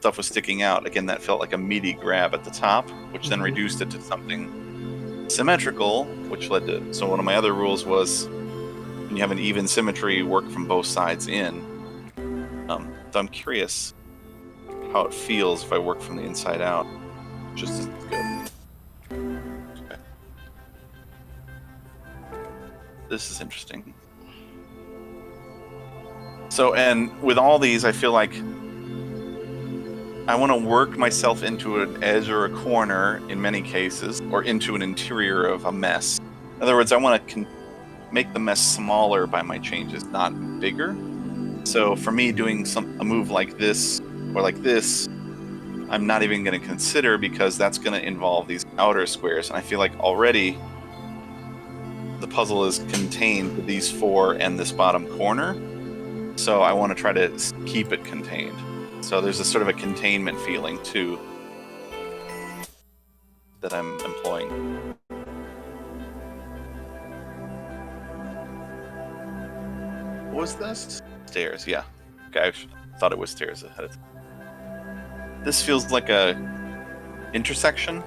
stuff was sticking out. Again, that felt like a meaty grab at the top, which then reduced it to something symmetrical, which led to... So one of my other rules was, when you have an even symmetry, work from both sides in. So I'm curious how it feels if I work from the inside out. Just as good. Okay. This is interesting. So, and with all these, I feel like I want to work myself into an edge or a corner in many cases, or into an interior of a mess. In other words, I want to make the mess smaller by my changes, not bigger. So for me, doing a move like this or like this, I'm not even going to consider, because that's going to involve these outer squares. And I feel like already the puzzle is contained to these 4 and this bottom corner. So I want to try to keep it contained. So there's a sort of a containment feeling too that I'm employing. What was this? Stairs, yeah. Okay, I thought it was stairs ahead of time. This feels like a intersection.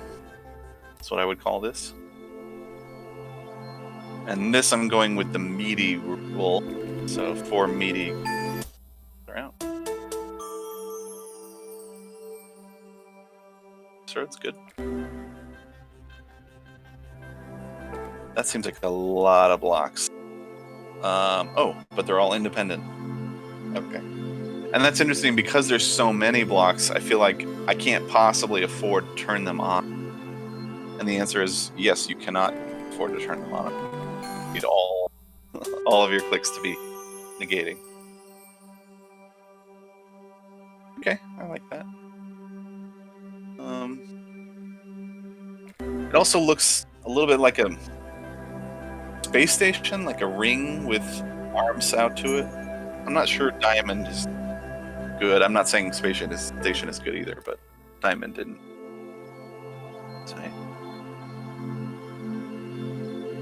That's what I would call this. And this, I'm going with the meaty rule. So 4 meaty around. Sure, it's good. That seems like a lot of blocks. Oh, but they're all independent. Okay. And that's interesting, because there's so many blocks, I feel like I can't possibly afford to turn them on. And the answer is yes, you cannot afford to turn them on. You need all of your clicks to be negating. Okay, I like that. It also looks a little bit like a space station, like a ring with arms out to it. I'm not sure diamond is good. I'm not saying space station is good either, but diamond didn't say.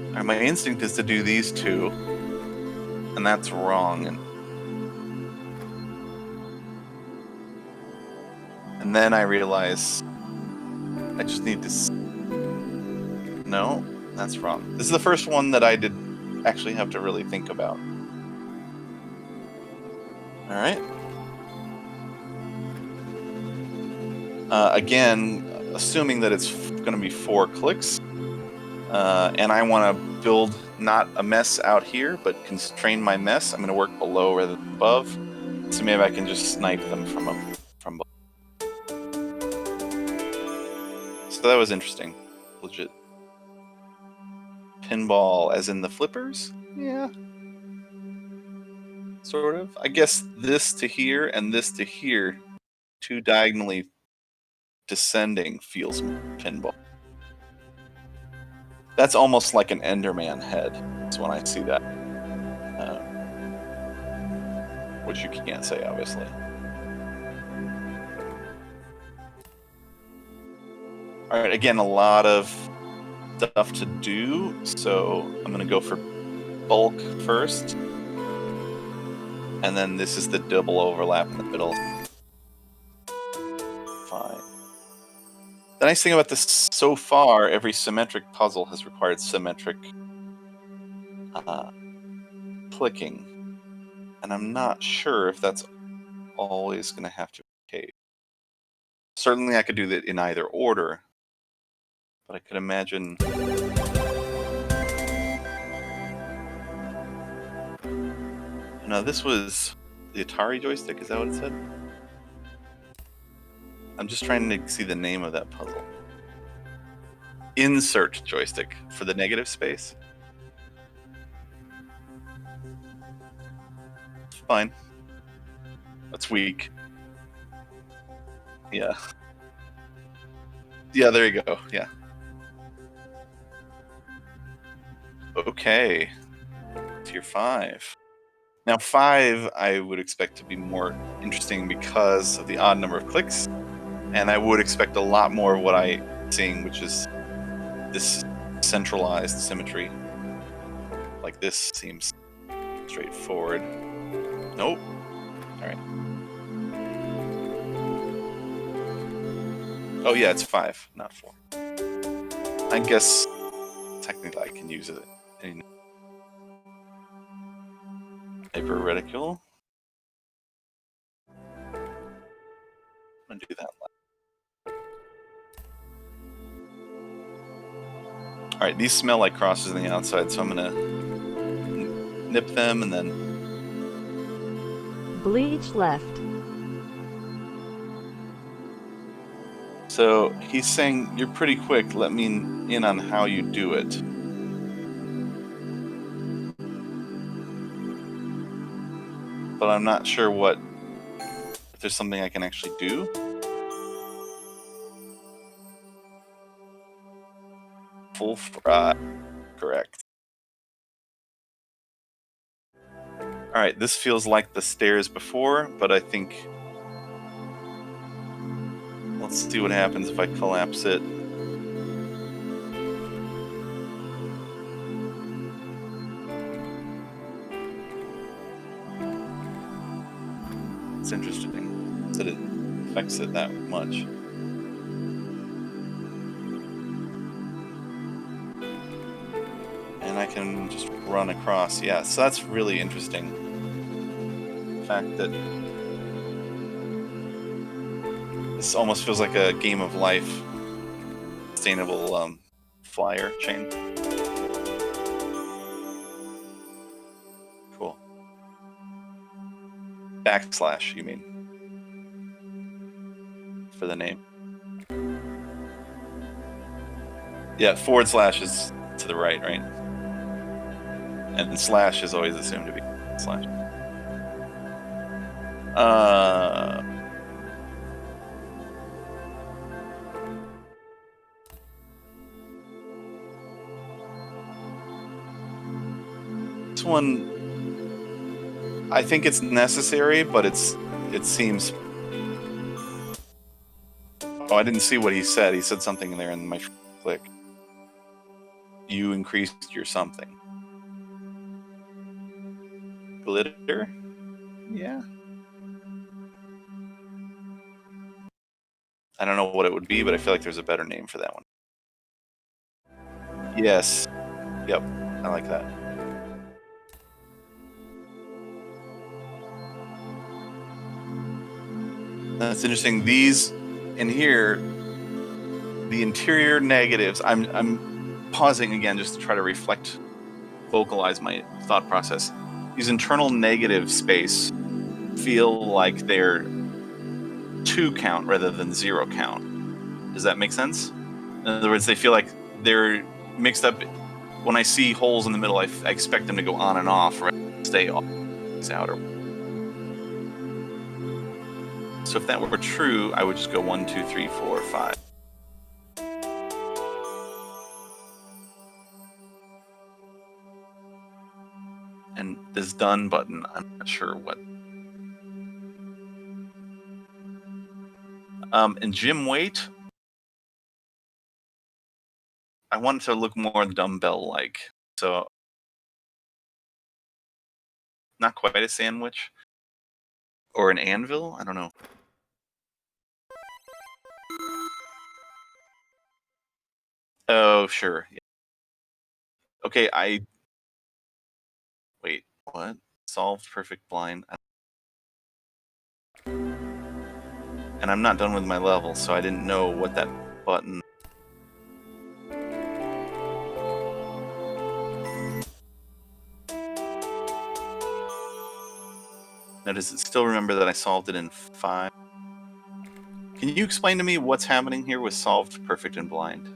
All right, my instinct is to do these 2, and that's wrong. And then I realize I just need to... No, that's wrong. This is the first one that I did actually have to really think about. All right. Again, assuming that it's going to be 4 clicks, and I want to build not a mess out here, but constrain my mess. I'm going to work below rather than above. So maybe I can just snipe them from below. So that was interesting. Legit. Pinball as in the flippers? Yeah. Sort of. I guess this to here and this to here, 2 diagonally descending, feels pinball. That's almost like an Enderman head. That's when I see that. Which you can't say, obviously. All right, again, a lot of stuff to do, so I'm going to go for bulk first. And then this is the double overlap in the middle. Fine. The nice thing about this, so far, every symmetric puzzle has required symmetric clicking. And I'm not sure if that's always going to have to be the case. Certainly I could do that in either order, but I could imagine... No, this was the Atari joystick, is that what it said? I'm just trying to see the name of that puzzle. Insert joystick for the negative space. Fine. That's weak. Yeah. Yeah, there you go. Yeah. Okay. Tier 5. Now 5 I would expect to be more interesting because of the odd number of clicks, and I would expect a lot more of what I'm seeing, which is this centralized symmetry. Like this seems straightforward. Nope. All right. Oh yeah, it's 5, not 4. I guess technically I can use it in Hyper Reticule. I'm gonna do that. Alright, these smell like crosses on the outside, so I'm gonna nip them and then... Bleach left. So he's saying, you're pretty quick, let me in on how you do it. But I'm not sure if there's something I can actually do. Full fry, correct. Alright, this feels like the stairs before, but I think... Let's see what happens if I collapse it. It's interesting that it affects it that much. And I can just run across. Yeah, so that's really interesting. The fact that this almost feels like a game of life. Sustainable flyer chain. Cool. Backslash, you mean? For the name. Yeah, / is to the right? And slash is always assumed to be slash. This one, I think it's necessary, but it seems... Oh, I didn't see what he said. He said something in there in my click. You increased your something. Glitter? Yeah. I don't know what it would be, but I feel like there's a better name for that one. Yes. Yep. I like that. That's interesting. These in here, the interior negatives, I'm pausing again just to try to vocalize my thought process. These internal negative space feel like they're 2 count rather than 0 count. Does that make sense? In other words, they feel like they're mixed up. When I see holes in the middle, I expect them to go on and off, right? Stay off, outer. So if that were true, I would just go 1, 2, 3, 4, 5. And this done button, I'm not sure what. And gym weight, I want it to look more dumbbell-like. So not quite a sandwich. Or an anvil? I don't know. Oh, sure. Yeah. Okay, wait, what? Solved perfect blind. And I'm not done with my level, so I didn't know what that button... Now, does it still remember that I solved it in 5? Can you explain to me what's happening here with solved perfect and blind?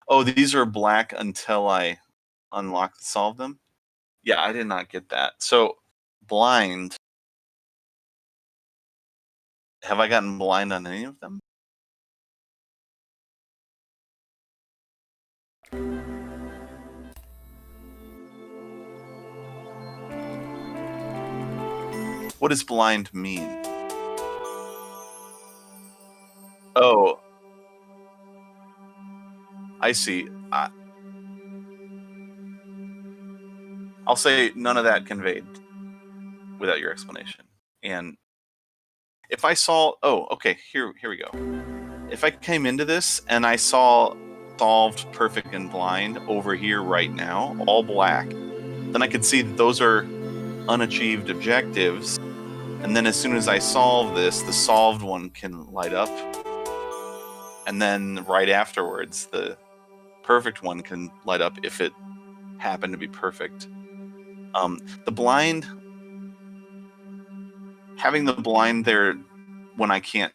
Oh, these are black until I solve them? Yeah, I did not get that. So, blind... Have I gotten blind on any of them? What does blind mean? Oh, I see. I'll say none of that conveyed without your explanation. And if I saw, okay, here we go. If I came into this and I saw solved, perfect, and blind over here right now, all black, then I could see that those are unachieved objectives. And then as soon as I solve this, the solved one can light up. And then right afterwards, the perfect one can light up if it happened to be perfect. The blind, having the blind there when I can't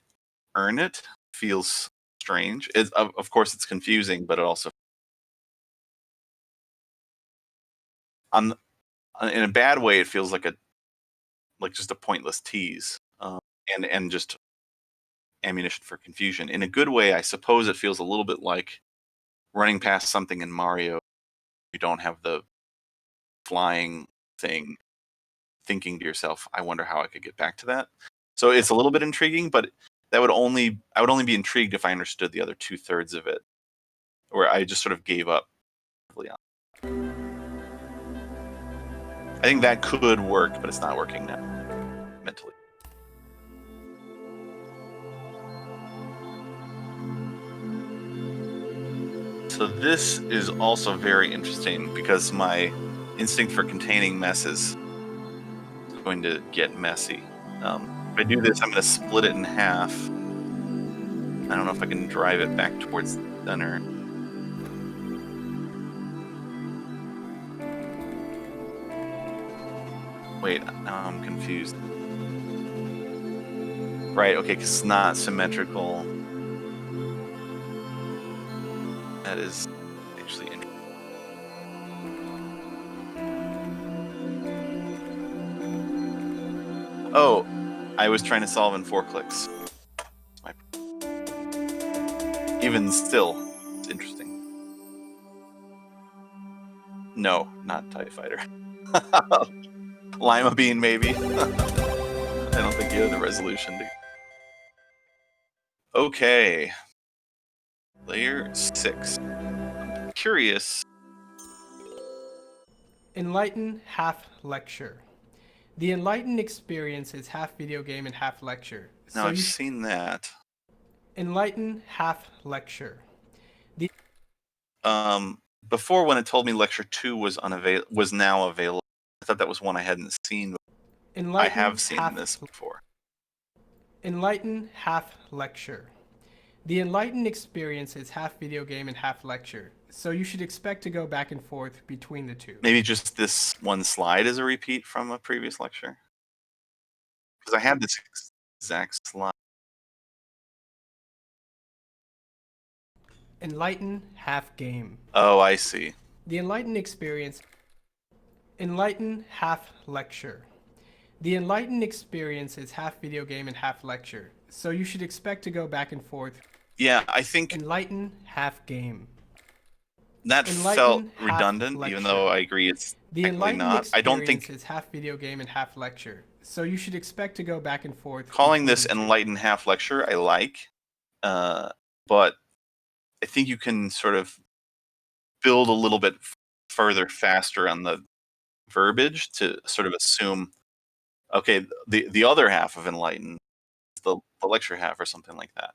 earn it feels strange. Of course, it's confusing, but it also, in a bad way, it feels like just a pointless tease, and just ammunition for confusion. In a good way, I suppose it feels a little bit like running past something in Mario. You don't have the flying thing, thinking to yourself, I wonder how I could get back to that. So it's a little bit intriguing, but I would only be intrigued if I understood the other 2/3 of it, where I just sort of gave up. I think that could work, but it's not working now, mentally. So this is also very interesting because my instinct for containing mess is going to get messy. If I do this, I'm going to split it in half. I don't know if I can drive it back towards the center. Wait, now I'm confused. Right, okay, because it's not symmetrical. That is actually interesting. Oh, I was trying to solve in 4 clicks. Even still, it's interesting. No, not TIE Fighter. Lima Bean, maybe. I don't think you have the resolution to. Okay. Layer 6. I'm curious. enLIGHTen half lecture. The enLIGHTen experience is half video game and half lecture. Now I've seen that. enLIGHTen half lecture. Before, when it told me lecture 2 was now available, I thought that was one I hadn't seen. I have seen this before. enLIGHTen half lecture. The enLIGHTen experience is half video game and half lecture, so you should expect to go back and forth between the two. Maybe just this one slide is a repeat from a previous lecture? Because I had this exact slide. enLIGHTen half game. Oh, I see. The enLIGHTen experience. enLIGHTen half lecture. The enLIGHTen experience is half video game and half lecture, so you should expect to go back and forth. Yeah, I think enLIGHTen half game. That felt redundant, even though I agree it's technically not. I don't think it's half video game and half lecture, so you should expect to go back and forth. Calling this enLIGHTen half lecture, I like, but I think you can sort of build a little bit further, faster on the verbiage to sort of assume, okay, the other half of enLIGHTen, the lecture half, or something like that.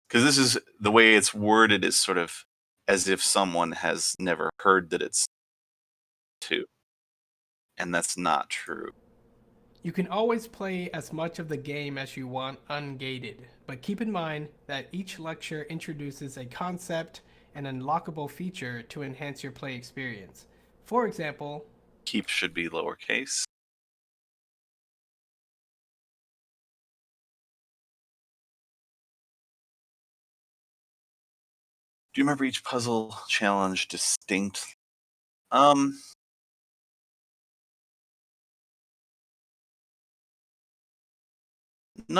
Because this is the way it's worded is sort of as if someone has never heard that it's 2, and that's not true. You can always play as much of the game as you want ungated, but keep in mind that each lecture introduces a concept and unlockable feature to enhance your play experience. For example, keep should be lowercase. Do you remember each puzzle challenge distinct? None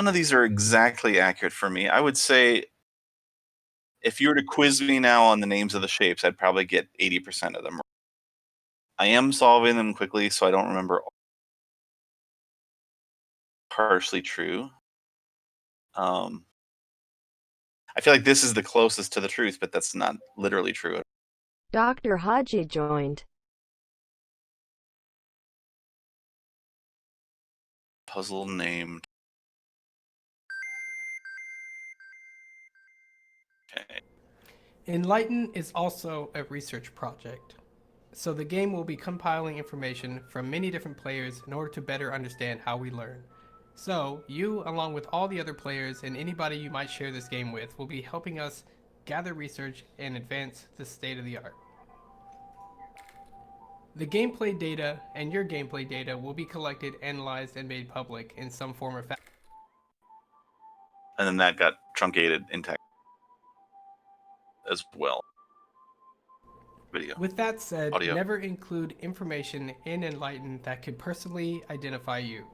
of these are exactly accurate for me. I would say if you were to quiz me now on the names of the shapes, I'd probably get 80% of them. I am solving them quickly, so I don't remember. Partially true. I feel like this is the closest to the truth, but that's not literally true. Dr. Haji joined. puzzle named. Okay. enLIGHTen is also a research project. So the game will be compiling information from many different players in order to better understand how we learn. So you, along with all the other players and anybody you might share this game with, will be helping us gather research and advance the state of the art. The gameplay data and your gameplay data will be collected, analyzed, and made public in some form or fashion. And then that got truncated in text as well. Video. With that said, Audio. never include information in enLIGHTen that could personally identify you.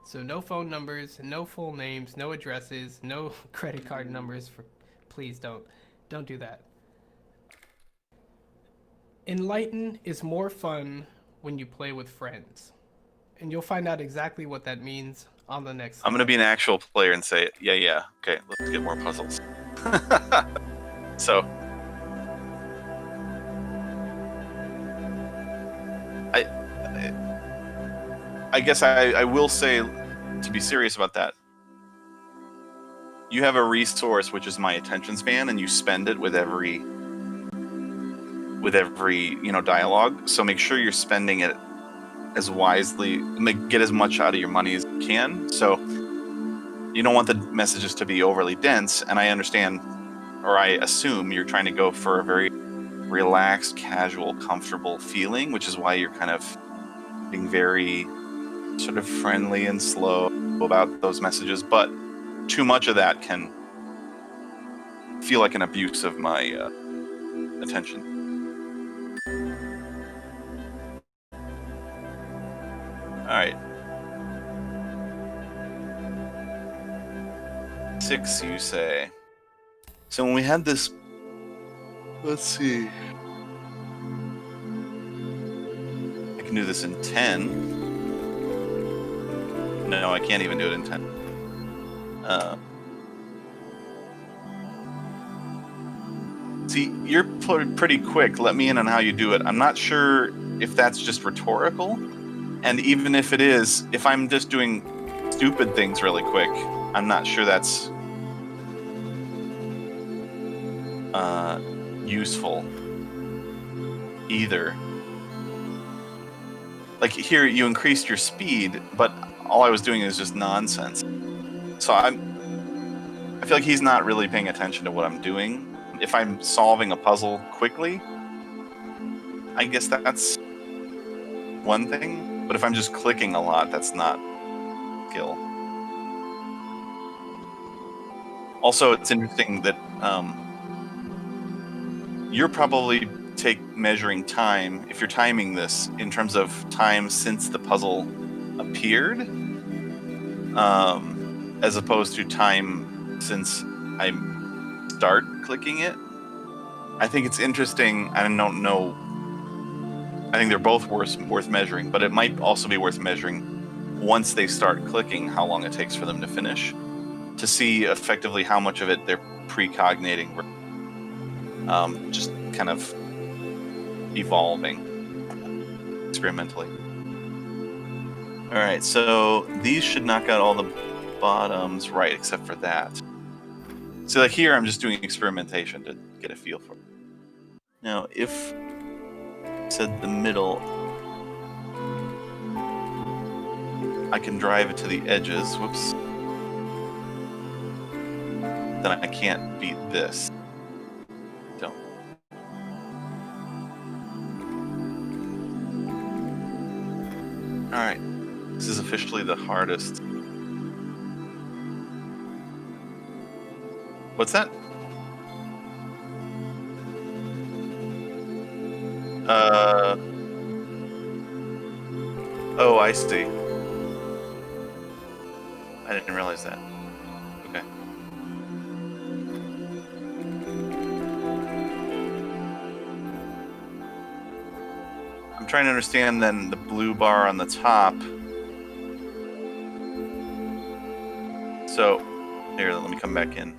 So no phone numbers, no full names, no addresses, no credit card numbers. Please don't do that. enLIGHTen is more fun when you play with friends. And you'll find out exactly what that means on the next slide. I'm gonna be an actual player and say, yeah, okay, let's get more puzzles. So I guess I will say, to be serious about that, you have a resource which is my attention span, and you spend it with every dialogue. So make sure you're spending it as wisely, get as much out of your money as you can. So you don't want the messages to be overly dense, and I understand, or I assume you're trying to go for a very relaxed, casual, comfortable feeling, which is why you're kind of being very sort of friendly and slow about those messages. But too much of that can feel like an abuse of my attention. All right. 6, you say. So when we had this, let's see. I can do this in 10. No, I can't even do it in 10. See, you're pretty quick. Let me in on how you do it. I'm not sure if that's just rhetorical. And even if it is, if I'm just doing stupid things really quick, I'm not sure that's useful either. Like here, you increased your speed, but all I was doing is just nonsense. So I feel like he's not really paying attention to what I'm doing. If I'm solving a puzzle quickly, I guess that's one thing. But if I'm just clicking a lot, that's not skill. Also, it's interesting that you're probably measuring time, if you're timing this in terms of time since the puzzle appeared, as opposed to time since I start clicking it. I think it's interesting. I don't know. I think they're both worth measuring, but it might also be worth measuring once they start clicking how long it takes for them to finish, to see effectively how much of it they're precognating, just kind of evolving experimentally. All right, so these should knock out all the bottoms, right, except for that. So like here, I'm just doing experimentation to get a feel for it. Now, if I said the middle, I can drive it to the edges. Whoops. Then I can't beat this. Don't. All right. This is officially the hardest. What's that? Oh, I see. I didn't realize that. Okay. I'm trying to understand then the blue bar on the top. So, here, let me come back in.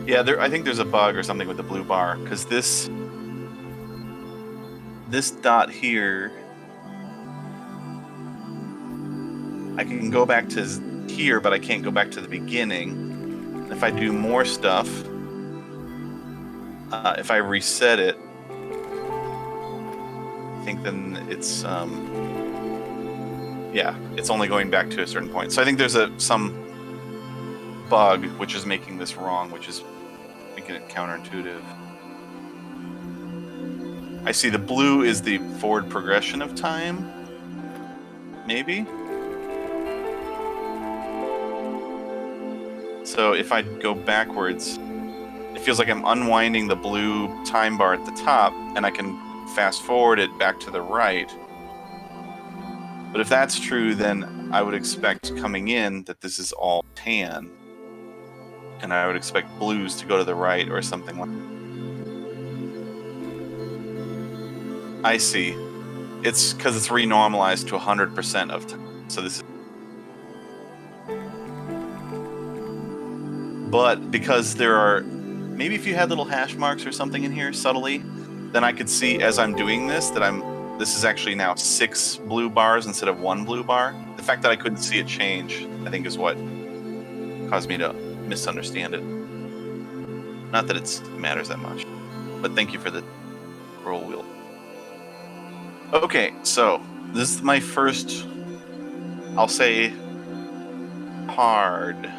Yeah, I think there's a bug or something with the blue bar, because this dot here, I can go back to here, but I can't go back to the beginning. If I do more stuff, if I reset it, I think then it's yeah, it's only going back to a certain point. So I think there's some bug which is making this wrong, which is making it counterintuitive. I see the blue is the forward progression of time, maybe. So if I go backwards, it feels like I'm unwinding the blue time bar at the top, and I can fast forward it back to the right. But if that's true, then I would expect coming in that this is all tan, and I would expect blues to go to the right or something like that. I see. It's because it's renormalized to 100% of time. So this is... But because there are... Maybe if you had little hash marks or something in here subtly, then I could see as I'm doing this that this is actually now 6 blue bars instead of 1 blue bar. The fact that I couldn't see it change, I think, is what caused me to misunderstand it. Not that it matters that much, but thank you for the roll wheel. Okay, so this is my first, I'll say, hard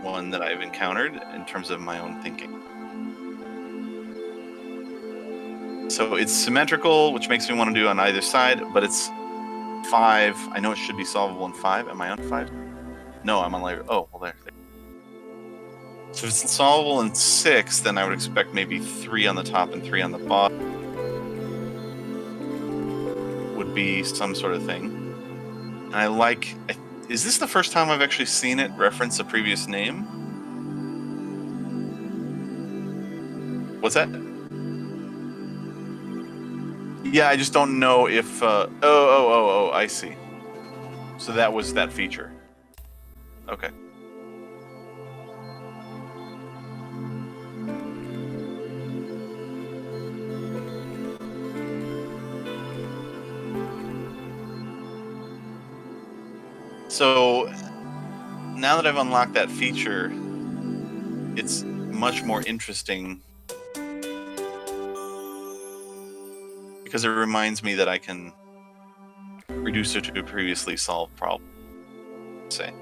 one that I've encountered in terms of my own thinking. So it's symmetrical, which makes me want to do on either side, but it's 5. I know it should be solvable in 5. Am I on 5? No, I'm on layer. Oh, well, there. So if it's solvable in 6, then I would expect maybe 3 on the top and 3 on the bottom would be some sort of thing. And I like... Is this the first time I've actually seen it reference a previous name? What's that? Yeah, I just don't know if... Oh, I see. So that was that feature. Okay. So now that I've unlocked that feature, it's much more interesting because it reminds me that I can reduce it to a previously solved problem. Say,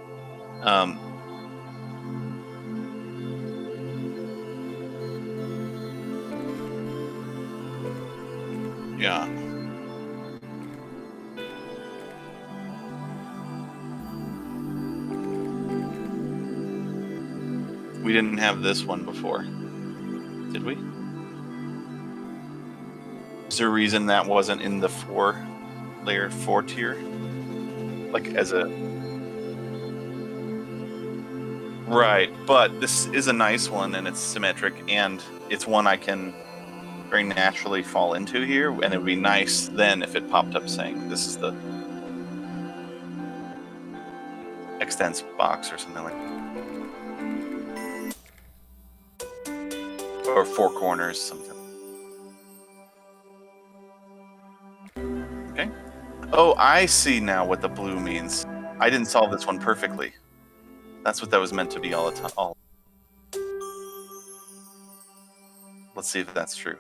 yeah. We didn't have this one before, did we? Is there a reason that wasn't in the layer 4 tier? Like as a... Right, but this is a nice one and it's symmetric and it's one I can very naturally fall into here, and it would be nice then if it popped up saying this is the extents box or something like that. Or 4 corners, something. Okay. Oh, I see now what the blue means. I didn't solve this one perfectly. That's what that was meant to be all the time. Let's see if that's true.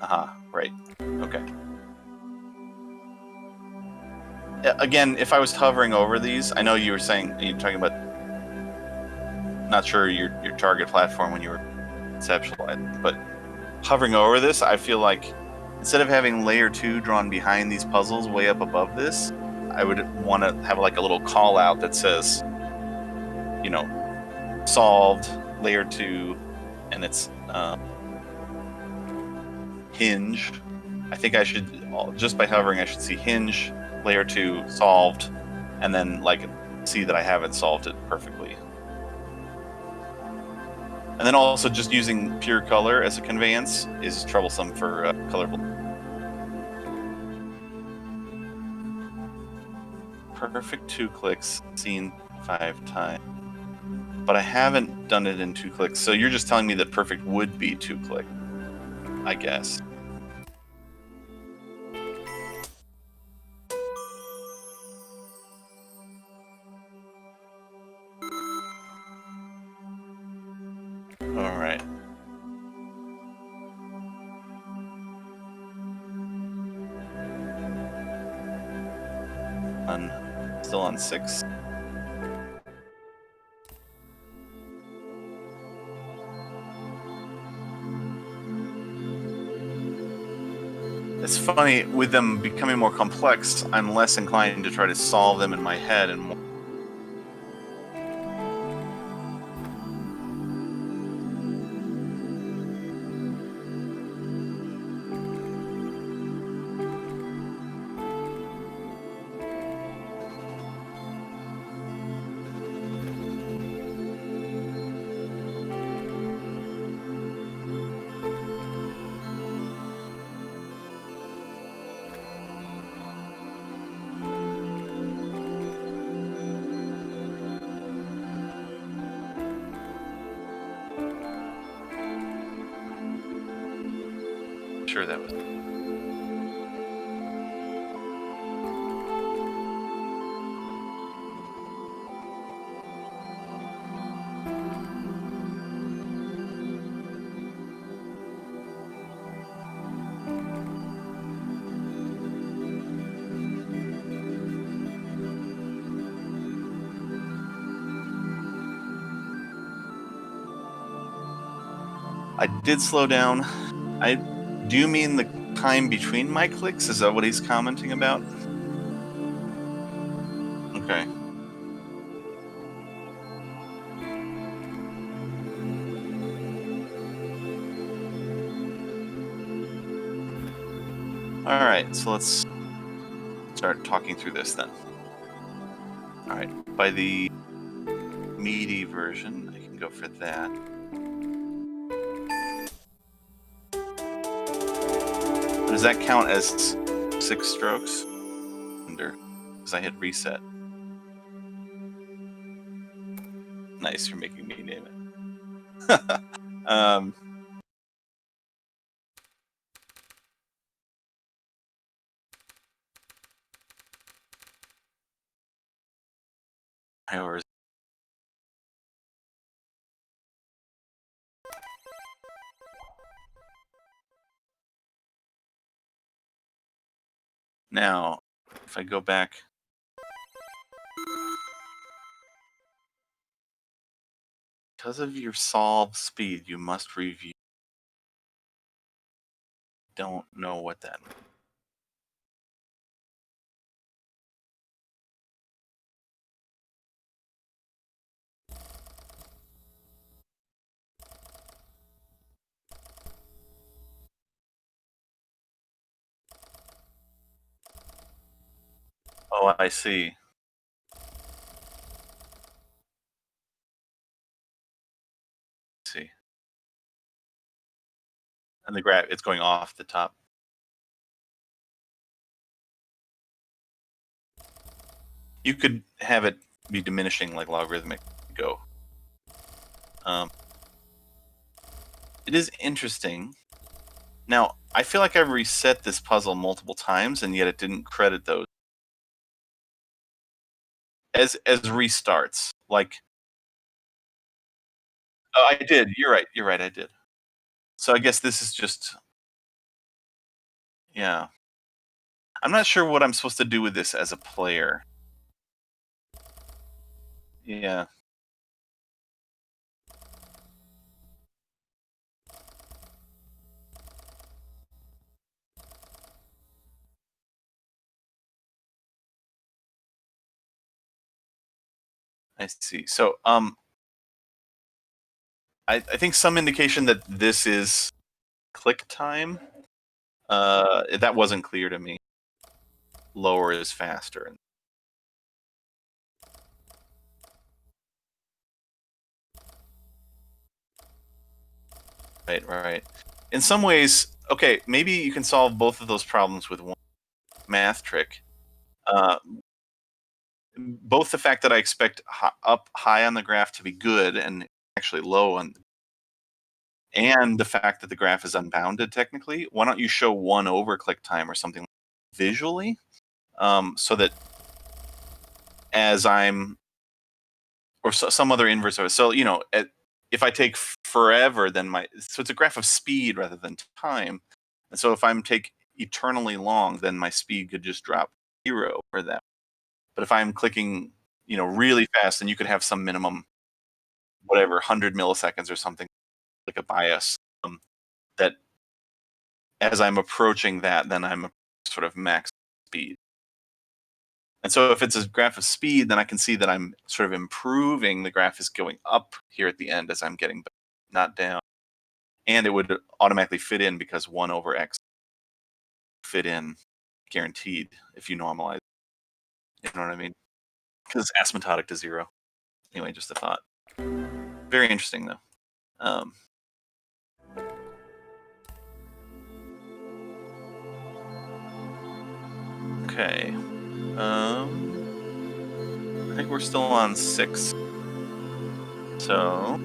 Aha, right. Okay. Again, if I was hovering over these, I know you were saying, you're talking about not sure your target platform when you were conceptualizing, but hovering over this, I feel like instead of having layer 2 drawn behind these puzzles way up above this, I would want to have like a little call out that says, you know, solved layer 2, and it's hinge. I think I should, just by hovering, I should see hinge, layer 2, solved, and then like see that I haven't solved it perfectly. And then also just using pure color as a conveyance is troublesome for colorful. Perfect 2 clicks, seen 5 times. but I haven't done it in 2 clicks. So you're just telling me that perfect would be 2 click, I guess. All right. Still on 6. It's funny, with them becoming more complex, I'm less inclined to try to solve them in my head and more. Sure that was. I did slow down. Do you mean the time between my clicks? Is that what he's commenting about? Okay. All right, so let's start talking through this then. All right, by the meaty version, I can go for that. Does that count as 6 strokes? Because I hit reset. Nice, you're making me name it. Hours. Now, if I go back, because of your solve speed, you must review. Don't know what that means. Oh, I see. See. And the graph, it's going off the top. You could have it be diminishing like logarithmic go. It is interesting. Now, I feel like I've reset this puzzle multiple times, and yet it didn't credit those as restarts. Like, oh, I did. You're right. You're right. I did. So I guess this is just, yeah. I'm not sure what I'm supposed to do with this as a player. Yeah, I see. So, I think some indication that this is click time. That wasn't clear to me. Lower is faster. Right, right. In some ways, okay, maybe you can solve both of those problems with one math trick. Uh, both the fact that I expect up high on the graph to be good and actually low on, and the fact that the graph is unbounded technically, why don't you show 1 over click time or something visually, so that as I'm, or some other inverse of it. So, if I take forever, then so it's a graph of speed rather than time. And so if I'm take eternally long, then my speed could just drop 0 or that. But if I'm clicking, really fast, then you could have some minimum, whatever, 100 milliseconds or something, like a bias, that as I'm approaching that, then I'm sort of max speed. And so if it's a graph of speed, then I can see that I'm sort of improving. The graph is going up here at the end as I'm getting back, not down. And it would automatically fit in because 1 over x fit in guaranteed if you normalize. You know what I mean? Because it's asymptotic to 0. Anyway, just a thought. Very interesting, though. Okay. I think we're still on 6. So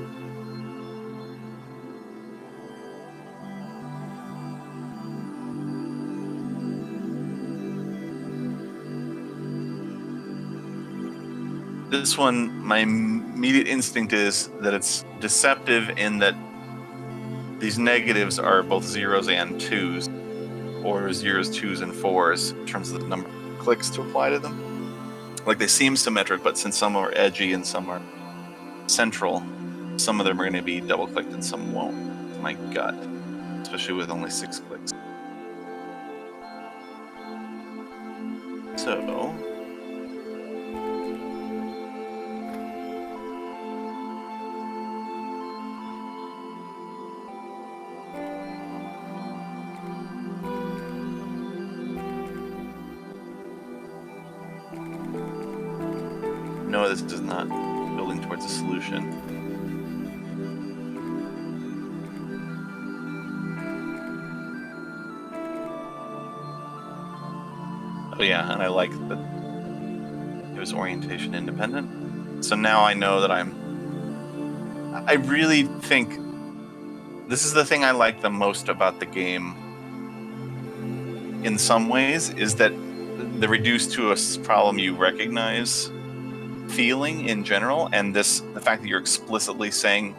this one, my immediate instinct is that it's deceptive in that these negatives are both 0s and 2s, or 0s, 2s, and 4s in terms of the number of clicks to apply to them. Like, they seem symmetric, but since some are edgy and some are central, some of them are going to be double clicked and some won't. My gut, especially with only 6 clicks. So no, this is not building towards a solution. Oh yeah, and I like that it was orientation independent. So now I know that I really think this is the thing I like the most about the game in some ways, is that the reduced to a problem you recognize feeling in general, and the fact that you're explicitly saying,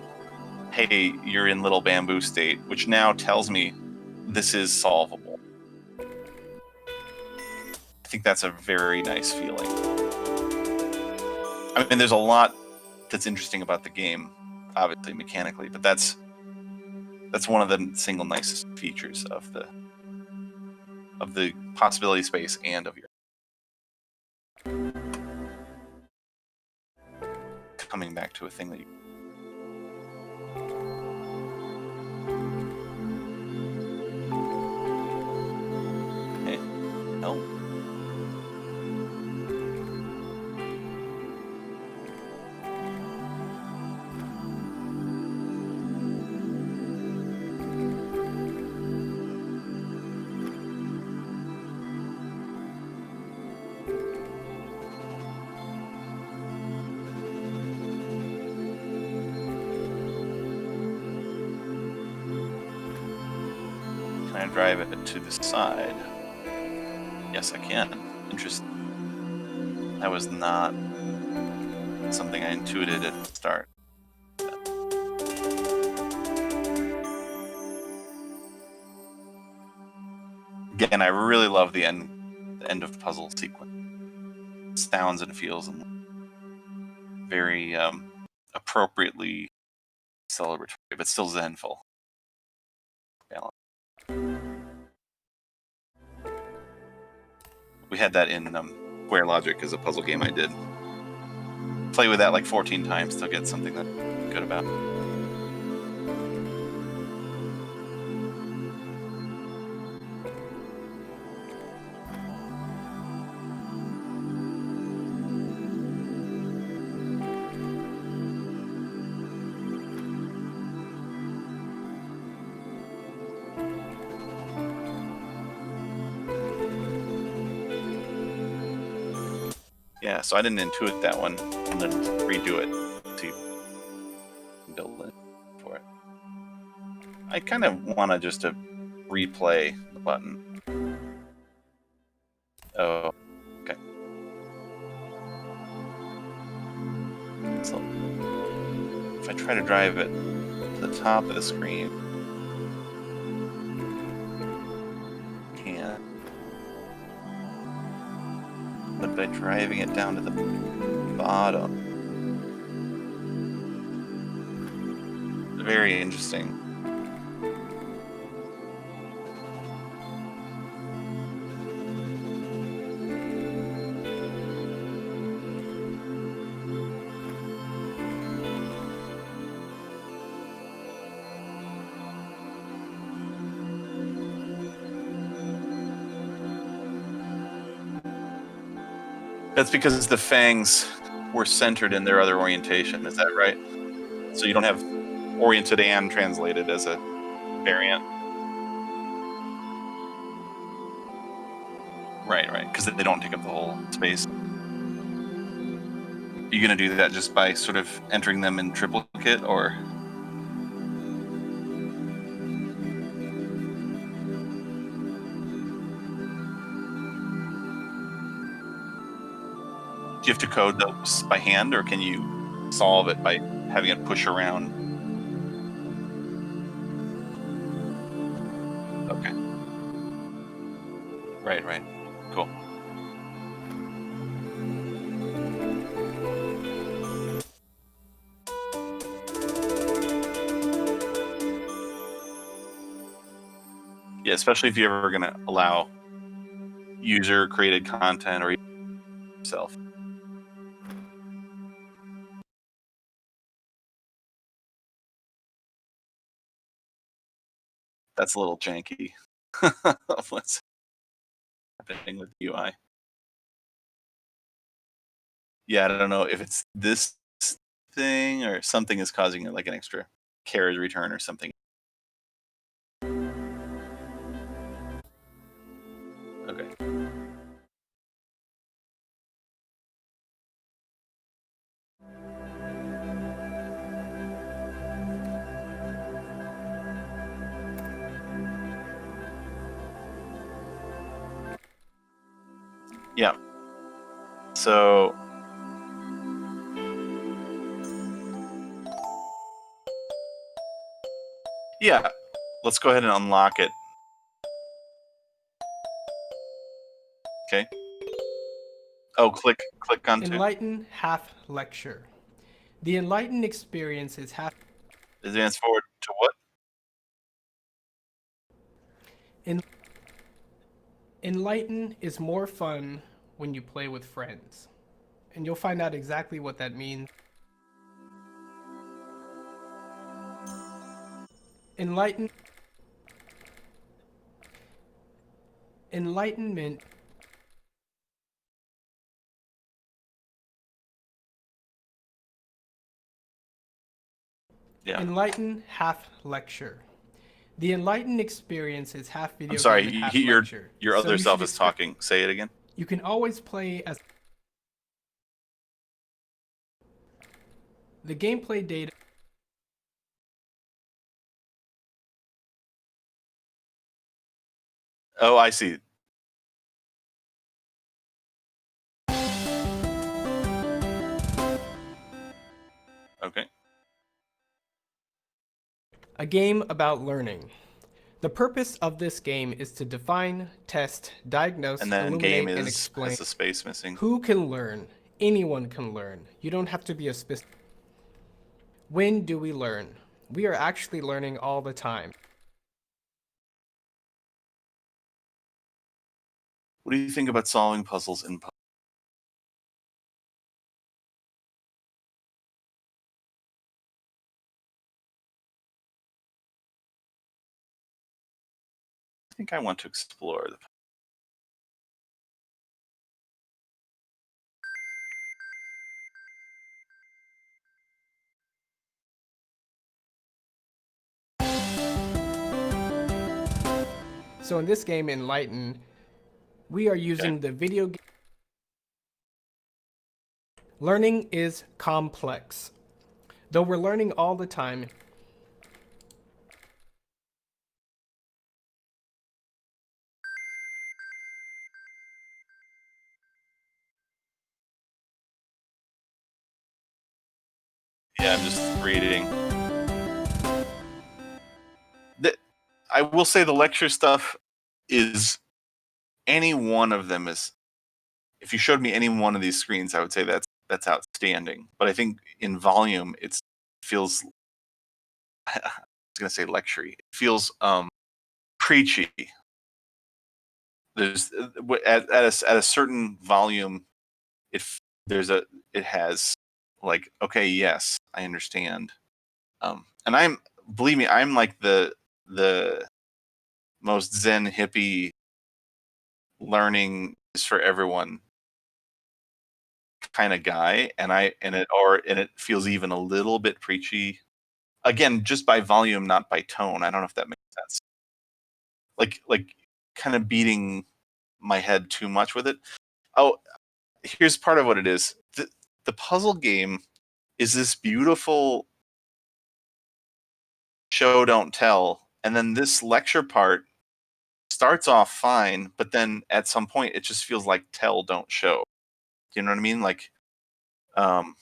hey, you're in little bamboo state, which now tells me this is solvable. I think that's a very nice feeling. I mean, there's a lot that's interesting about the game, obviously mechanically, but that's one of the single nicest features of the possibility space and of your coming back to a thing that you. Okay. No. Can I drive it to the side? Yes, I can. Interesting. That was not something I intuited at the start. Again, I really love the end of puzzle sequence. Sounds and feels and very appropriately celebratory, but still zenful. Balance. We had that in Square Logic as a puzzle game I did. Play with that like 14 times to get something that I'm good about. Yeah, so I didn't intuit that one. I'm gonna redo it. See, build it for it. I kind of want to just replay the button. Oh, okay. So if I try to drive it to the top of the screen, can't. But by driving it down to the bottom, very interesting. That's because the fangs were centered in their other orientation. Is that right? So you don't have oriented and translated as a variant. Right. Because they don't take up the whole space. Are you going to do that just by sort of entering them in triplicate, or? Do you have to code those by hand, or can you solve it by having it push around? Okay. Right. Cool. Yeah, especially if you're ever going to allow user-created content or yourself. That's a little janky. What's happening with the UI? Yeah, I don't know if it's this thing or something is causing it, like an extra carriage return or something. Okay. Yeah. So yeah, let's go ahead and unlock it. Okay. Oh, click onto. enLIGHTen half lecture. The enLIGHTen experience is half. Advance forward to what? enLIGHTen is more fun when you play with friends. And you'll find out exactly what that means. enLIGHTen. Enlightenment. Yeah. enLIGHTen half lecture. The enLIGHTen experience is half video I'm sorry, game and half your lecture. other So you self should is expect- talking. Say it again. You can always play as the gameplay data. Oh, I see. Okay. A game about learning. The purpose of this game is to define, test, diagnose, And then illuminate, game and is explain. has the space missing. Who can learn? Anyone can learn. You don't have to be a specific. When do we learn? We are actually learning all the time. What do you think about solving puzzles in? I think I want to explore the. So in this game, enLIGHTen, we are using the video game Learning is complex. Though we're learning all the time, Yeah, I'm just reading. I will say the lecture stuff is, any one of them is, if you showed me any one of these screens, I would say that's outstanding. But I think in volume, it feels, I was gonna say lecture-y. It feels preachy. There's at a certain volume, it there's a it has like, okay, yes, I understand. And believe me, I'm like the most zen hippie, learning is for everyone kind of guy, and it feels even a little bit preachy. Again, just by volume, not by tone. I don't know if that makes sense. Like kind of beating my head too much with it. Oh, here's part of what it is. The puzzle game is this beautiful show don't tell, and then this lecture part starts off fine, but then at some point it just feels like tell don't show. You know what I mean? Um,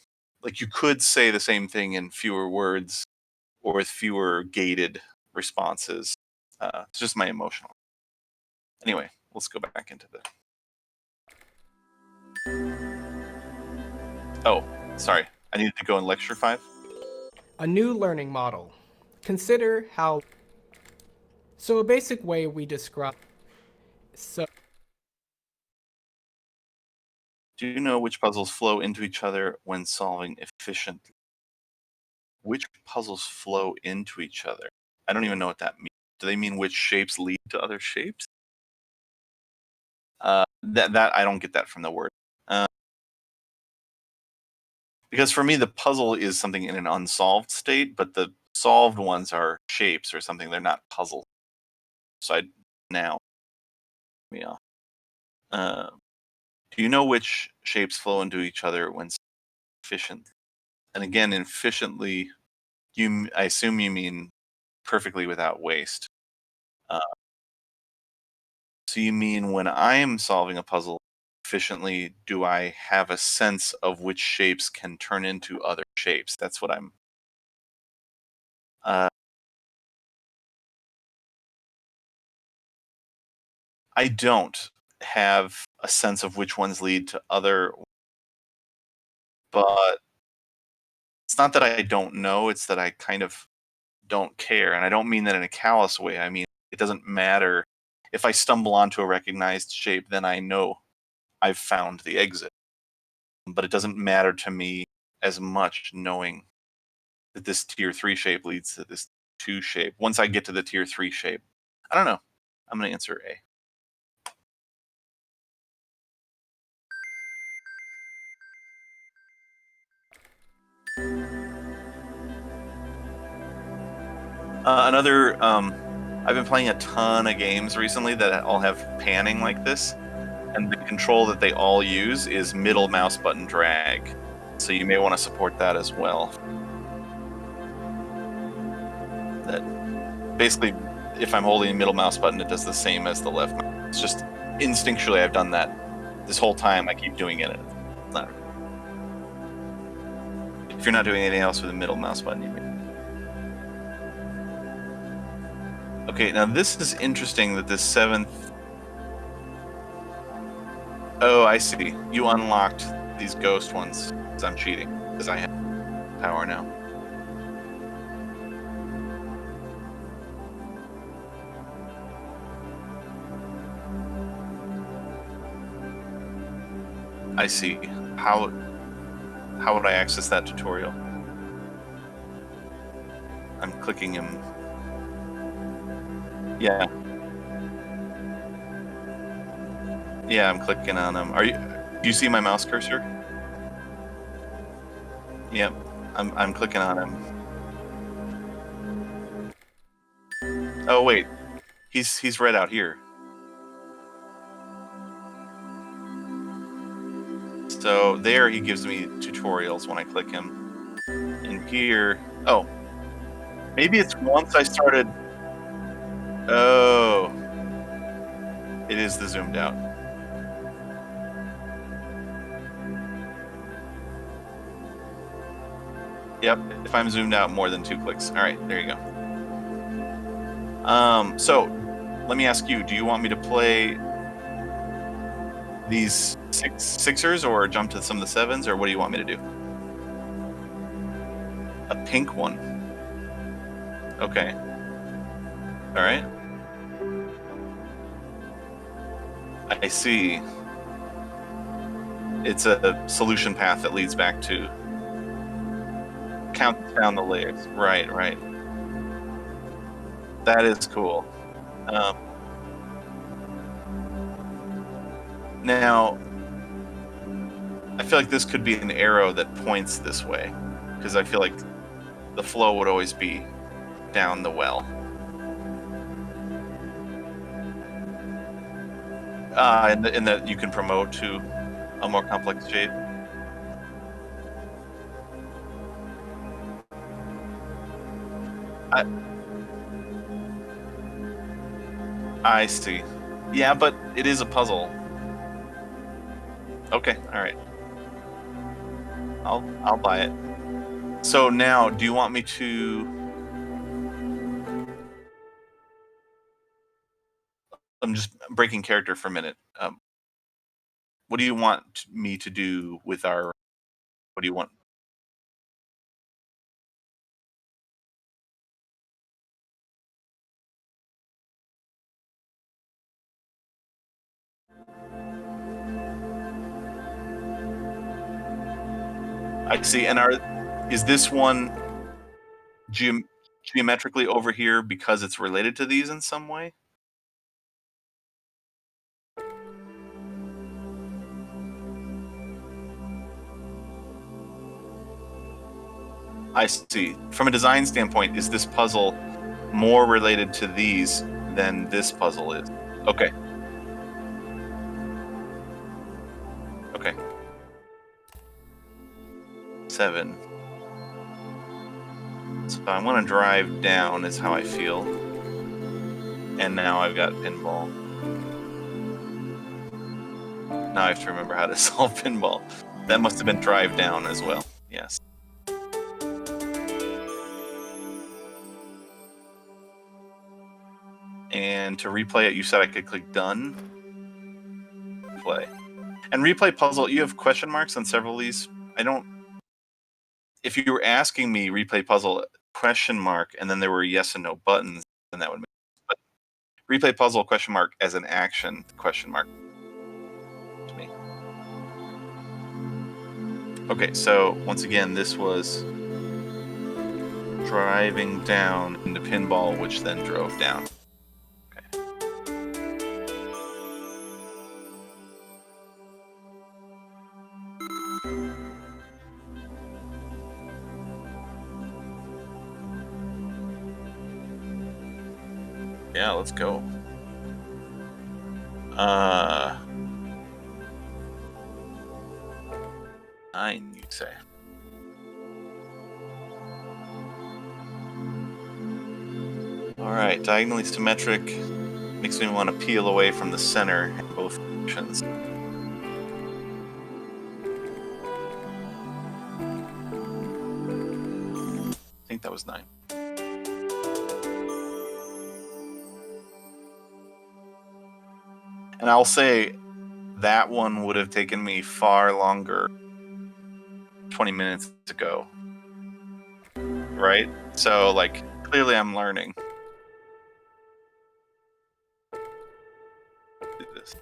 like you could say the same thing in fewer words or with fewer gated responses. It's just my emotional. Anyway, let's go back into the. Oh, sorry. I needed to go in lecture 5. a new learning model. Consider how. So, a basic way we describe. So, Do you know which puzzles flow into each other when solving efficiently? Which puzzles flow into each other? I don't even know what that means. Do they mean which shapes lead to other shapes? That I don't get that from the word. Because for me, the puzzle is something in an unsolved state, but the solved ones are shapes or something. They're not puzzles. So I now, yeah. Uh, do you know which shapes flow into each other when efficient? And again, efficiently, I assume you mean perfectly without waste. Uh, so you mean when I am solving a puzzle efficiently, do I have a sense of which shapes can turn into other shapes? That's what I'm. Uh, I don't have a sense of which ones lead to other, but it's not that I don't know, it's that I kind of don't care. And I don't mean that in a callous way. I mean, it doesn't matter. If I stumble onto a recognized shape, then I know I've found the exit. But it doesn't matter to me as much knowing that this tier 3 shape leads to this 2 shape. Once I get to the tier 3 shape, I don't know. I'm going to answer A. I've been playing a ton of games recently that all have panning like this, and the control that they all use is middle mouse button drag. So you may want to support that as well. That basically, if I'm holding middle mouse button, it does the same as the left mouse. It's just instinctually I've done that this whole time. I keep doing it. It's not. If you're not doing anything else with the middle mouse button, you may. Okay, now this is interesting that this 7th. Oh, I see. You unlocked these ghost ones because I'm cheating because I have power now. I see. How would I access that tutorial? I'm clicking him. Yeah. Yeah, I'm clicking on him. Do you see my mouse cursor? Yep. I'm clicking on him. Oh wait. He's right out here. So there he gives me tutorials when I click him. In here, oh, maybe it's once I started. Oh, it is the zoomed out. Yep, if I'm zoomed out more than 2 clicks. All right, there you go. So let me ask you, do you want me to play these sixers or jump to some of the sevens, or what do you want me to do? A pink one. Okay. All right. I see. It's a solution path that leads back to count down the layers. Right, right. That is cool. Now, I feel like this could be an arrow that points this way, because I feel like the flow would always be down the well. And that you can promote to a more complex shape. I see. Yeah, but it is a puzzle. Okay, all right. I'll buy it. So now, do you want me to? I'm just breaking character for a minute. What do you want me to do with our? What do you want? I see. And is this one geometrically over here because it's related to these in some way? I see. From a design standpoint, is this puzzle more related to these than this puzzle is? Okay. Okay. 7. So I want to drive down is how I feel. And now I've got pinball. Now I have to remember how to solve pinball. That must have been drive down as well. Yes. And to replay it, you said I could click done. Play. And replay puzzle, you have question marks on several of these. I don't. If you were asking me replay puzzle question mark and then there were yes and no buttons, then that would make sense. But replay puzzle question mark as an action question mark to me. Okay, so once again, this was driving down into pinball, which then drove down. Okay. Yeah, let's go. 9, you'd say. All right, diagonally symmetric makes me want to peel away from the center in both directions. I think that was 9. And I'll say that one would have taken me far longer 20 minutes ago. Right? So, like, clearly I'm learning. Do this.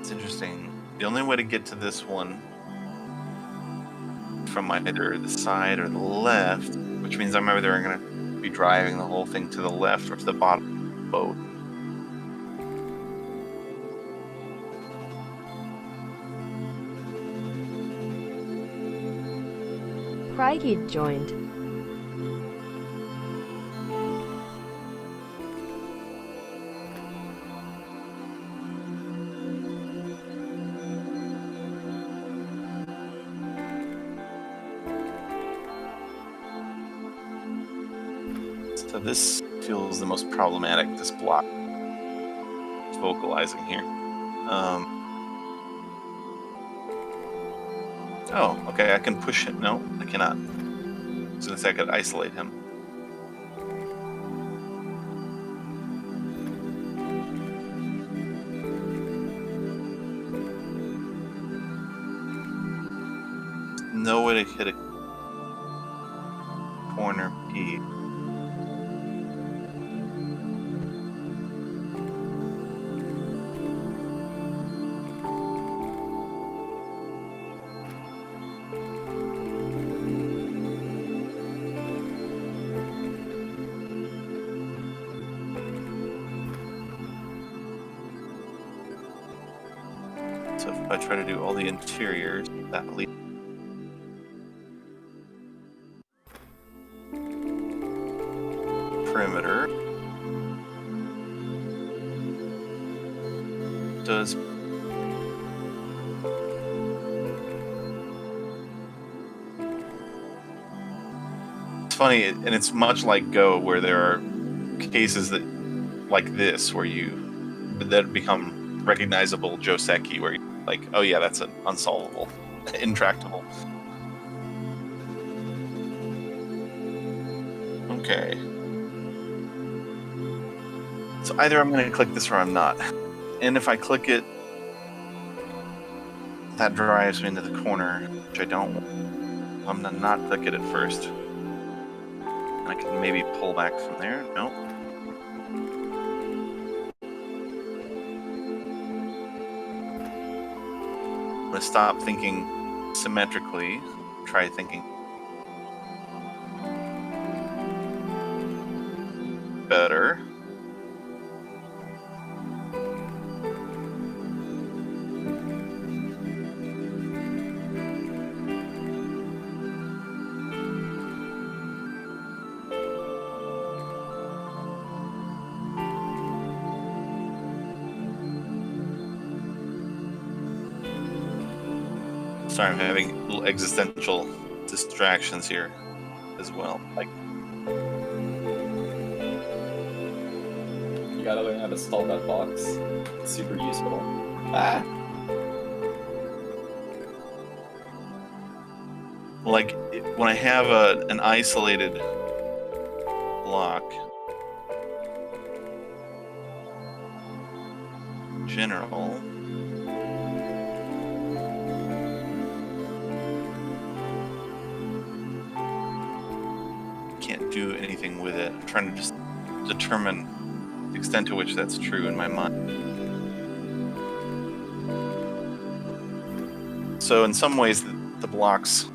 It's interesting. The only way to get to this one from either the side or the left, which means I'm either going to be driving the whole thing to the left or to the bottom of the boat. Crikey joined. So this feels the most problematic, this block. It's vocalizing here. Oh, okay, I can push him. No, I cannot. I was gonna say I could isolate him. No way to hit a corner P. So if I try to do all the interiors, that leads. Perimeter does it's funny, and it's much like Go, where there are cases that like this where that become recognizable Joseki, where you're like, oh yeah, that's an unsolvable, intractable. Okay. So either I'm going to click this or I'm not. And if I click it, that drives me into the corner, which I don't want. I'm going to not click it at first. I can maybe pull back from there. No. I'm going to stop thinking symmetrically. Try thinking better. Sorry, I'm having little existential distractions here as well. Like, you gotta learn how to stall that box. It's super useful. Ah! like when I have an isolated block, general. Can't do anything with it. I'm trying to just determine the extent to which that's true in my mind. So in some ways, the blocks,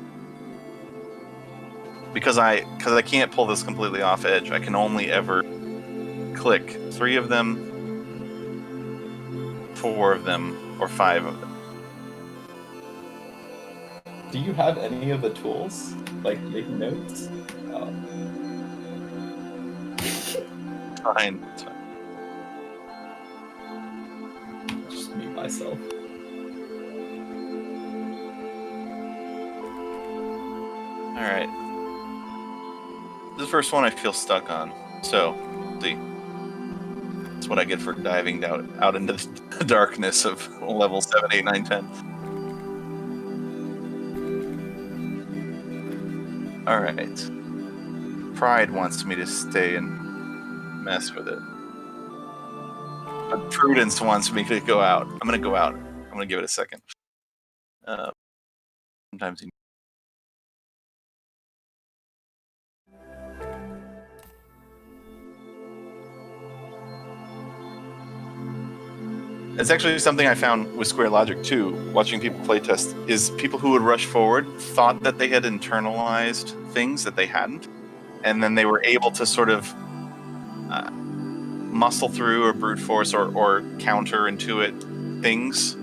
because I can't pull this completely off edge, I can only ever click 3 of them, 4 of them, or 5 of them. Do you have any of the tools? Like, make notes? Fine. Just mute myself. Alright. This first one I feel stuck on. So, see. That's what I get for diving out into the darkness of level 7, 8, 9, 10. Alright. Pride wants me to stay and mess with it. But Prudence wants me to go out. I'm gonna go out. I'm gonna give it a second. Sometimes you... It's actually something I found with Square Logic too, watching people playtest, is people who would rush forward thought that they had internalized things that they hadn't, and then they were able to sort of muscle through or brute force or counter intuit things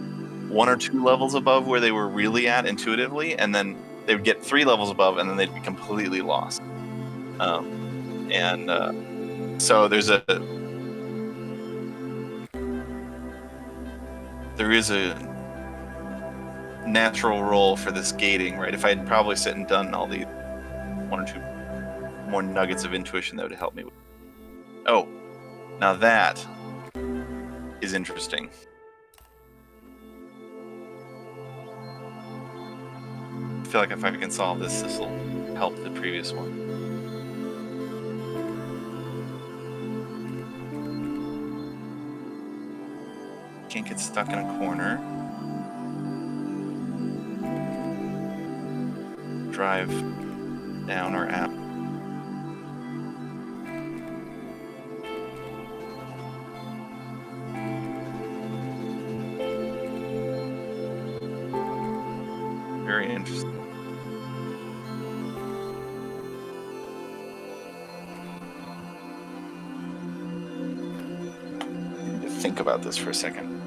1 or 2 levels above where they were really at intuitively, and then they would get 3 levels above and then they'd be completely lost. So there is a natural role for this gating, right? If I'd probably sit and done all the 1 or 2 more nuggets of intuition, that would help me with Oh, now that is interesting. I feel like if I can solve this, this will help the previous one. Can't get stuck in a corner. Drive down or out. Very interesting. I need to think about this for a second.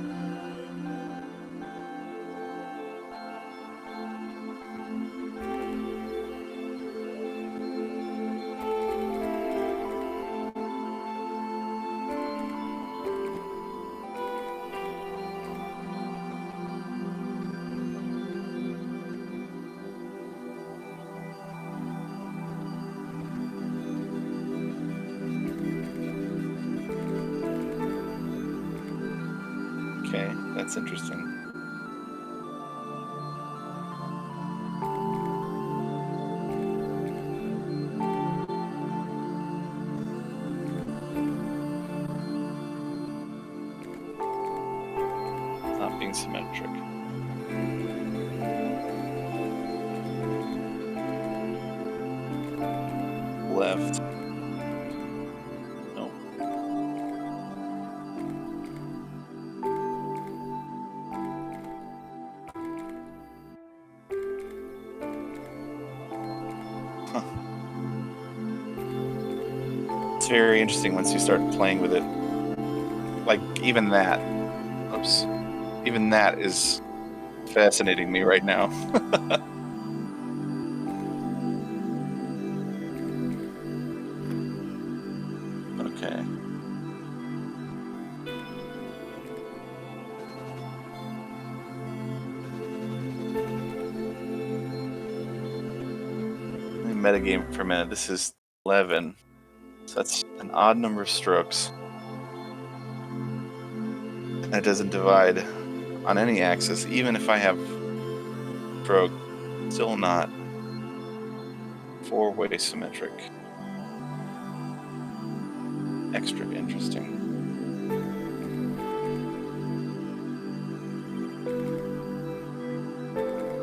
Okay, that's interesting. It's not being symmetric. Left. No. Huh. It's very interesting once you start playing with it. Like, even that. Oops. Even that is fascinating me right now. Okay. Let me metagame for a minute. This is 11. So that's an odd number of strokes. And it doesn't divide on any axis, even if I have stroke. Still not four-way symmetric. Extra interesting.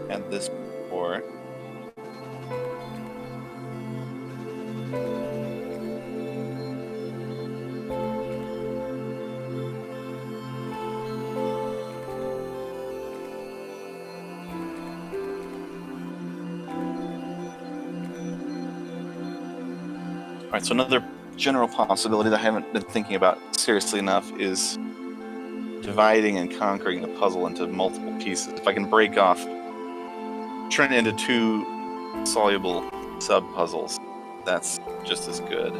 And this before. All right, so another general possibility that I haven't been thinking about seriously enough is dividing and conquering the puzzle into multiple pieces. If I can break off, turn it into two soluble sub-puzzles, that's just as good.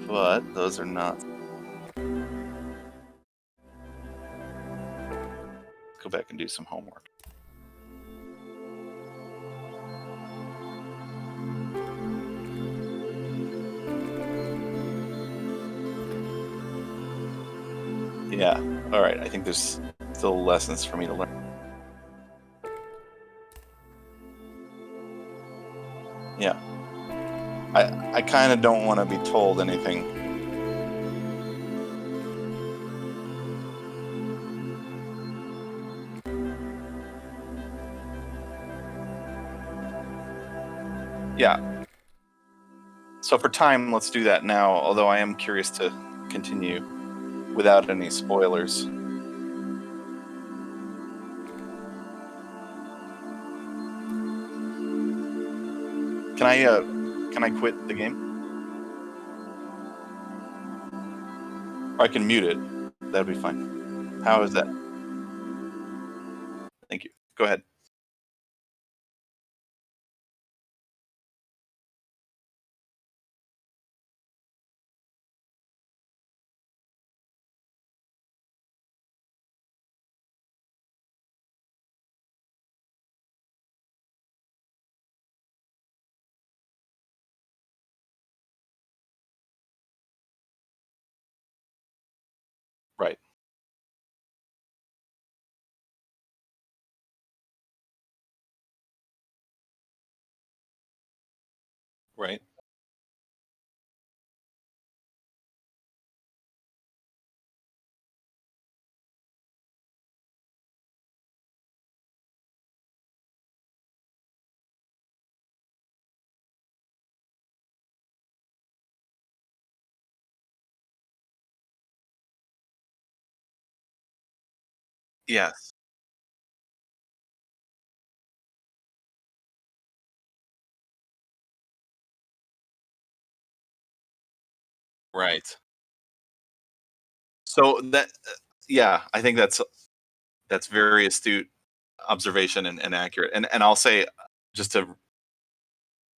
But those are not. Go back and do some homework. Yeah, alright, I think there's still lessons for me to learn. Yeah. I kind of don't want to be told anything. Yeah. So for time, let's do that now, although I am curious to continue without any spoilers. Can I quit the game? Or I can mute it. That'd be fine. How is that? Thank you. Go ahead. Right. Yes. Right. So that, yeah, I think that's very astute observation and accurate. And I'll say, just to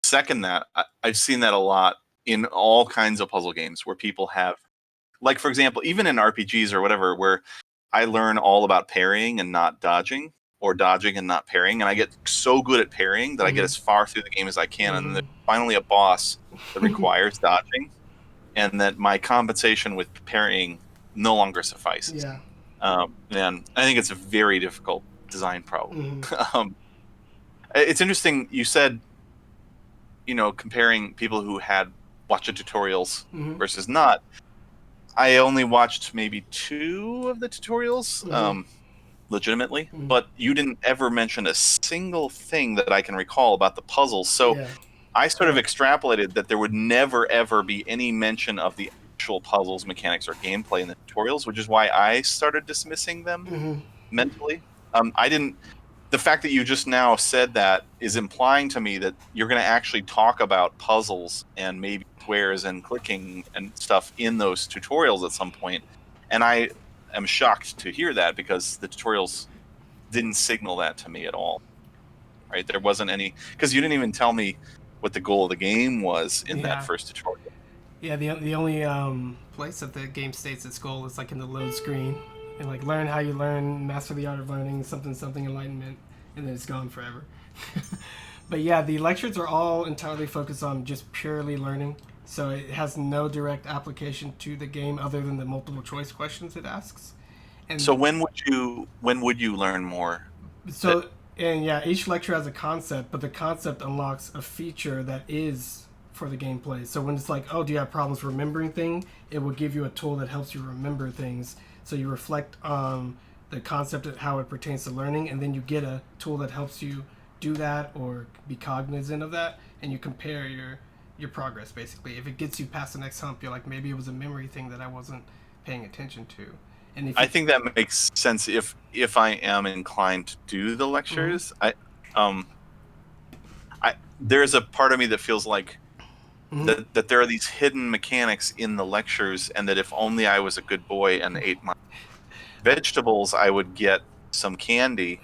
second that, I've seen that a lot in all kinds of puzzle games where people have, like, for example, even in RPGs or whatever, where I learn all about parrying and not dodging, or dodging and not parrying, and I get so good at parrying that I get Mhm. as far through the game as I can, and then there's Mhm. finally a boss that requires dodging, and that my compensation with parrying no longer suffices. Yeah. And I think it's a very difficult design problem. Mhm. um, it's interesting you said, comparing people who had watched the tutorials Mhm. versus not. I only watched maybe two of the tutorials, Mhm. legitimately, Mhm. but you didn't ever mention a single thing that I can recall about the puzzles. So Yeah. I sort of extrapolated that there would never ever be any mention of the actual puzzles, mechanics, or gameplay in the tutorials, which is why I started dismissing them Mhm. mentally. I didn't. The fact that you just now said that is implying to me that you're going to actually talk about puzzles and maybe squares and clicking and stuff in those tutorials at some point. And I am shocked to hear that, because the tutorials didn't signal that to me at all. Right? There wasn't any, because you didn't even tell me what the goal of the game was in that Yeah. first tutorial. Yeah, the only place that the game states its goal is like in the load screen, and like learn how you learn, master the art of learning, something something enlightenment, and then it's gone forever. But yeah, the lectures are all entirely focused on just purely learning, so it has no direct application to the game other than the multiple choice questions it asks. So And when would you learn more? That so, and yeah, each lecture has a concept, but the concept unlocks a feature that is for the gameplay. So when it's like, oh, do you have problems remembering things? It will give you a tool that helps you remember things. So you reflect on the concept of how it pertains to learning, and then you get a tool that helps you do that or be cognizant of that, and you compare your progress basically. If it gets you past the next hump, you're like, maybe it was a memory thing that I wasn't paying attention to. And if I you, think that makes sense if I am inclined to do the Mhm. lectures. Um there's a part of me that feels like Mhm. that there are these hidden mechanics in the lectures, and that if only I was a good boy and ate my vegetables, I would get some candy.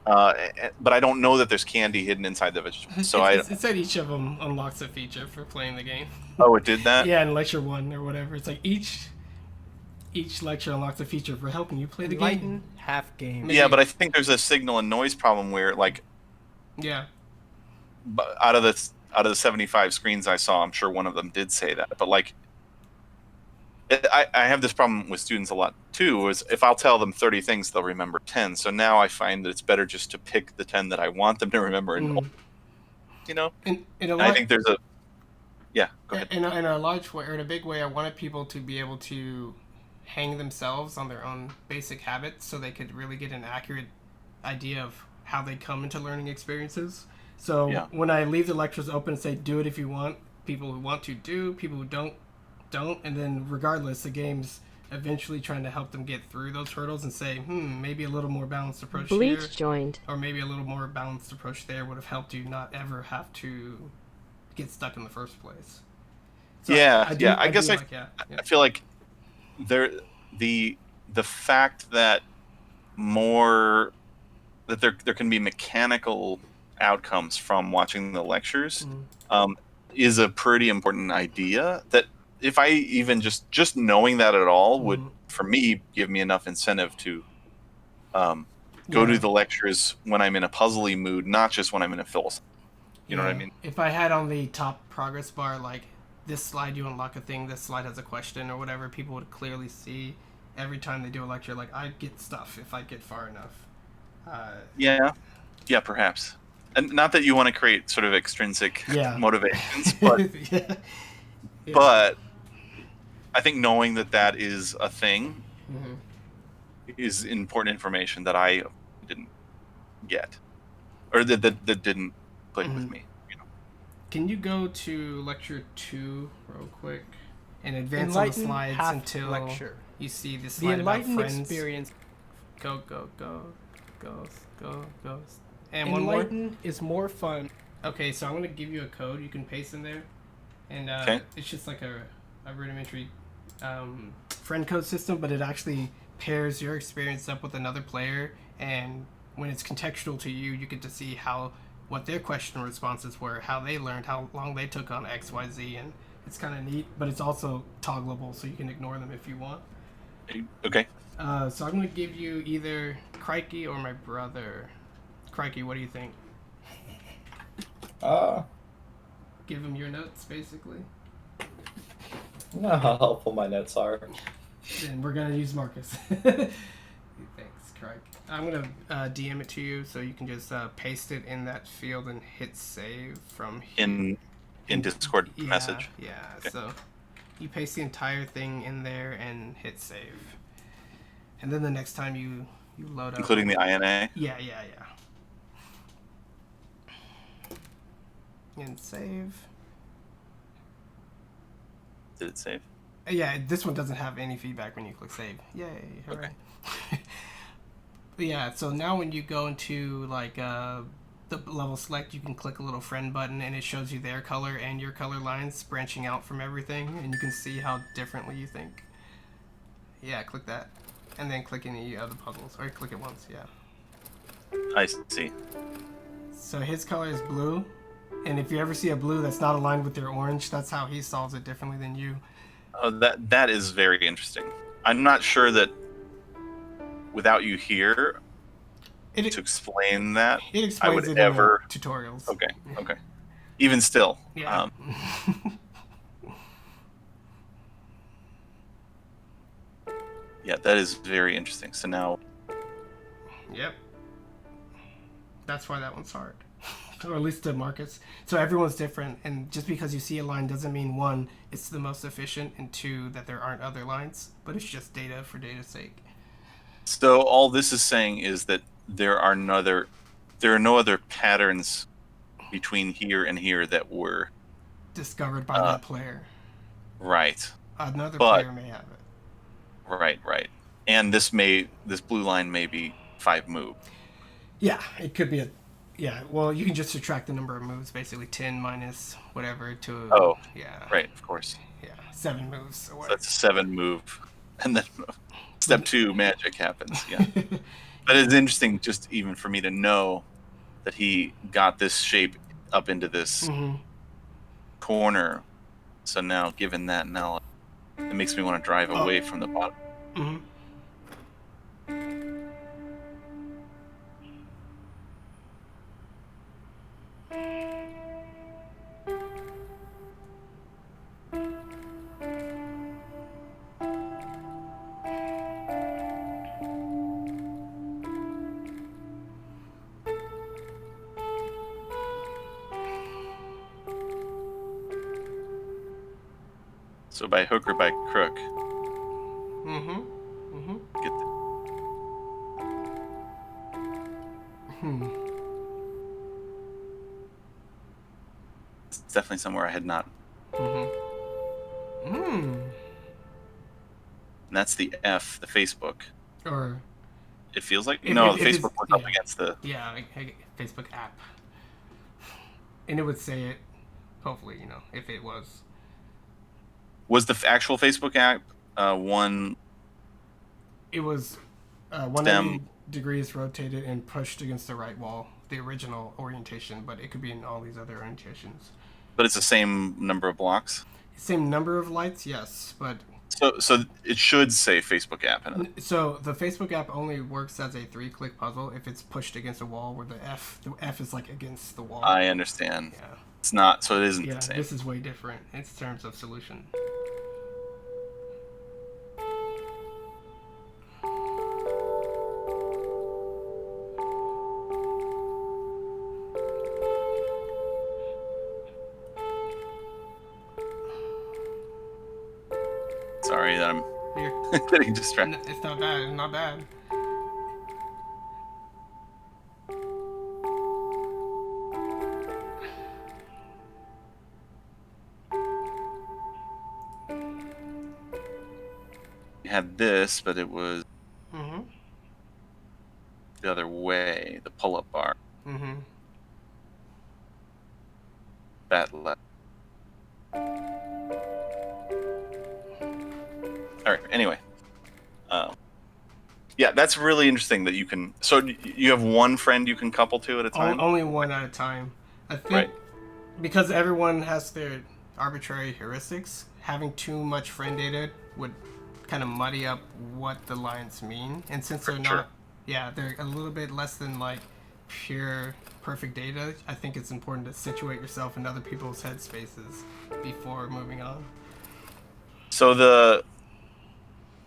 But I don't know that there's candy hidden inside the vegetables. So It said each of them unlocks a feature for playing the game. oh, it did that. Yeah, in lecture one or whatever, it's like each lecture unlocks a feature for helping you play the game. enLIGHTen half game. Yeah, Maybe, but I think there's a signal and noise problem where, like, yeah, out of the 75 screens I saw, I'm sure one of them did say that. But like, I have this problem with students a lot too. Is if I'll tell them 30 things, they'll remember 10. So now I find that it's better just to pick the 10 that I want them to remember, and mm. you know. In a And I lot, think there's a yeah. Go ahead. in a large way or in a big way, I wanted people to be able to hang themselves on their own basic habits, so they could really get an accurate idea of how they come into learning experiences. So Yeah. when I leave the lectures open and say, do it if you want, people who want to do, people who don't, and then regardless, the game's eventually trying to help them get through those hurdles and say, maybe a little more balanced approach here, Bleach joined. or maybe a little more balanced approach there would have helped you not ever have to get stuck in the first place. So Yeah. Yeah. I I do guess I like, yeah, yeah. I feel like there the the fact that more that there can be mechanical outcomes from watching the lectures, Mm, um, is a pretty important idea. That if I even just knowing that at all would, mm, for me, give me enough incentive to um, go to yeah, the lectures when I'm in a puzzly mood, not just when I'm in a philosophy. You know what I yeah. mean? If I had on the top progress bar, like, this slide you unlock a thing, this slide has a question or whatever, people would clearly see every time they do a lecture, like, I get stuff if I get far enough. Uh, Yeah, yeah, perhaps. And not that you want to create sort of extrinsic Yeah. motivations, but Yeah. but I think knowing that is a thing Mm-hmm. is important information that I didn't get, or that didn't click with Mm-hmm. me. Can you go to lecture 2 real quick and advance on the enLIGHTen slides half until lecture. you see the The slide about enLIGHten friends? experience. Go, go, go, go, go, go. And one more. enLIGHTen is more fun. Okay, so I'm gonna give you a code you can paste in there, and Okay. it's just like a rudimentary friend code system, but it actually pairs your experience up with another player, and when it's contextual to you, you get to see what their question responses were, how they learned, how long they took on X, Y, Z, and it's kind of neat. But it's also toggleable, so you can ignore them if you want. Okay. So I'm gonna give you either Crikey or my brother. Crikey, what do you think? Give him your notes, basically. No, how helpful my notes are. Then we're gonna use Marcus. Thanks, Crike. I'm gonna DM it to you, so you can just paste it in that field and hit save from here. In Discord Yeah, message. yeah. Okay. So you paste the entire thing in there and hit save, and then the next time you load up, Including the INA. yeah. And save. Did it save? Yeah, this one doesn't have any feedback when you click save. Yay, hooray. Okay. Yeah, so now when you go into like the level select, you can click a little friend button and it shows you their color and your color lines branching out from everything, and you can see how differently you think. Yeah, click that. And then click any other puzzles, or click it once, yeah. I see. So his color is blue, and if you ever see a blue that's not aligned with your orange, that's how he solves it differently than you. Oh, that is very interesting. I'm not sure that without you here to explain that, It I explains would it ever. in the tutorials. Okay. Okay. Even still. Yeah. Yeah, that is very interesting. So now, Yep. That's why that one's hard. Or at least to Marcus. So everyone's different, and just because you see a line doesn't mean, one, it's the most efficient, and two, that there aren't other lines, but it's just data for data's sake. so all this is saying is that there are no other patterns between here and here that were Discovered by that player. right. Another But- player may have it. Right. And this blue line may be 5 move. Yeah, it could be yeah, well, you can just subtract the number of moves, basically 10 minus whatever to... Oh, yeah. right, of course. Yeah, 7 moves. Or So whatever. that's a 7 move, and then step 2 magic happens. Yeah, but it's interesting, just even for me to know that he got this shape up into this Mhm. corner. So now, given that knowledge, it makes me want to drive away from the bottom. Mhm. So by hook or by crook, Mhm. Mhm. get the, Hmm. it's definitely somewhere I had not. Mm-hmm. Mm. And that's the F, the Facebook. Or It feels like If- no, if the it's- Facebook was up yeah. against the. yeah, a Facebook app, and it would say it. Hopefully, if it was. Was the actual Facebook app one? It was 180 degrees rotated and pushed against the right wall, the original orientation, but it could be in all these other orientations. But it's the same number of blocks. Same number of lights, yes, but So it should say Facebook app in it. so the Facebook app only works as a 3-click puzzle if it's pushed against a wall where the F is like against the wall. I understand. Yeah. It's not, so it isn't Yeah, the same. this is way different in terms of solution. Sorry that I'm You're, getting distracted. it's not bad. It's not bad. You had this, but it was Mm-hmm. the other way. The pull-up bar. Mm-hmm. That left. All right. Anyway, yeah, that's really interesting that you can. So you have one friend you can couple to at a time. Only one at a time. I think Right. because everyone has their arbitrary heuristics, having too much friend data would kind of muddy up what the lines mean. And since they're Sure. not, yeah, they're a little bit less than like pure perfect data. I think it's important to situate yourself in other people's headspaces before moving on. So the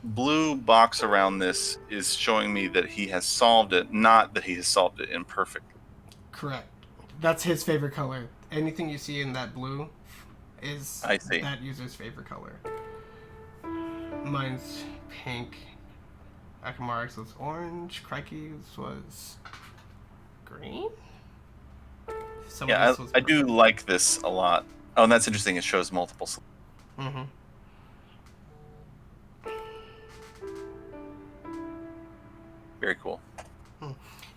blue box around this is showing me that he has solved it, not that he has solved it imperfectly. Correct. That's his favorite color. Anything you see in that blue is I see. that user's favorite color. Mine's pink. Akamar's was orange. Crikey's was green. Someone Yeah, else was I do like this a lot. Oh, and that's interesting. It shows multiple. Mm-hmm. Very cool.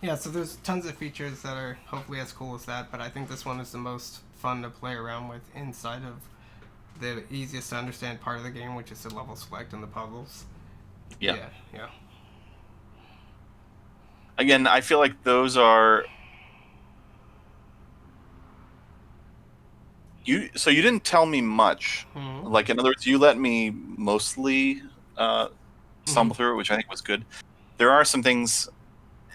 Yeah, so there's tons of features that are hopefully as cool as that, but I think this one is the most fun to play around with inside of the easiest to understand part of the game, which is the level select and the puzzles. Yeah. Yeah. Again, I feel like those are. So you didn't tell me much. Mm-hmm. Like, in other words, you let me mostly stumble through it, which I think was good. There are some things,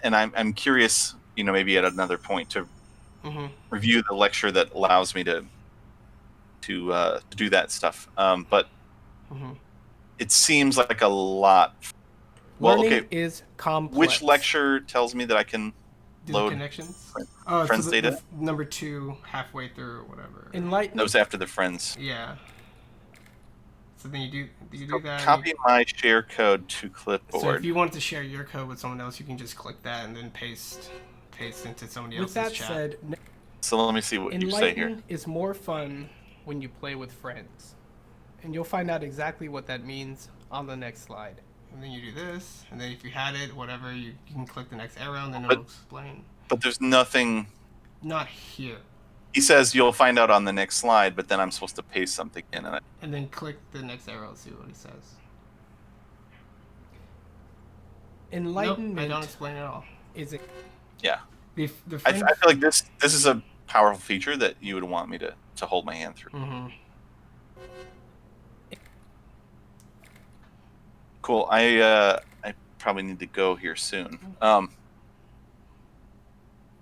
and I'm curious, maybe at another point to review the lecture that allows me to do that stuff. But it seems like a lot. Well, Learning okay. is complex. Which lecture tells me that I can Do load the connections? friends so data? the number 2 halfway through or whatever. That was after the friends. Yeah. So then you do So that. copy my share code to clipboard. So if you want to share your code with someone else, you can just click that and then paste into somebody else's chat. With that said, so let me see what you say here. enLIGHTen is more fun when you play with friends. And you'll find out exactly what that means on the next slide. And then you do this, and then if you had it, whatever, you can click the next arrow, and then it'll explain. But there's nothing. Not here. He says you'll find out on the next slide, but then I'm supposed to paste something in it. And then click the next arrow and see what it says. enLIGHten. Nope, I don't explain at all. Is it? Yeah. The I feel like this is a powerful feature that you would want me to hold my hand through. Mm-hmm. Cool. I probably need to go here soon.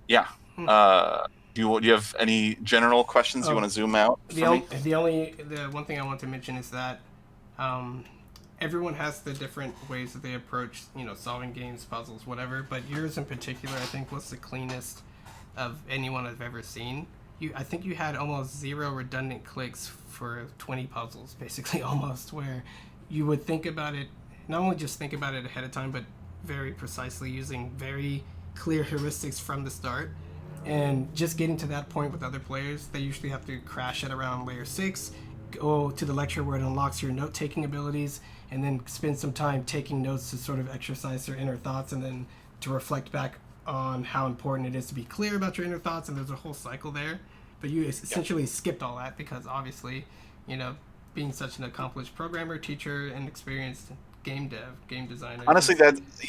Yeah. Do you have any general questions you want to zoom out for me? The one thing I want to mention is that everyone has the different ways that they approach, solving games, puzzles, whatever. But yours in particular, I think, was the cleanest of anyone I've ever seen. I think you had almost 0 redundant clicks for 20 puzzles, basically almost, where you would think about it, not only just think about it ahead of time, but very precisely using very clear heuristics from the start. And just getting to that point with other players, they usually have to crash at around layer 6, go to the lecture where it unlocks your note-taking abilities, and then spend some time taking notes to sort of exercise their inner thoughts, and then to reflect back on how important it is to be clear about your inner thoughts, and there's a whole cycle there. But you essentially skipped all that because obviously, being such an accomplished programmer, teacher, and experienced game designer. Honestly,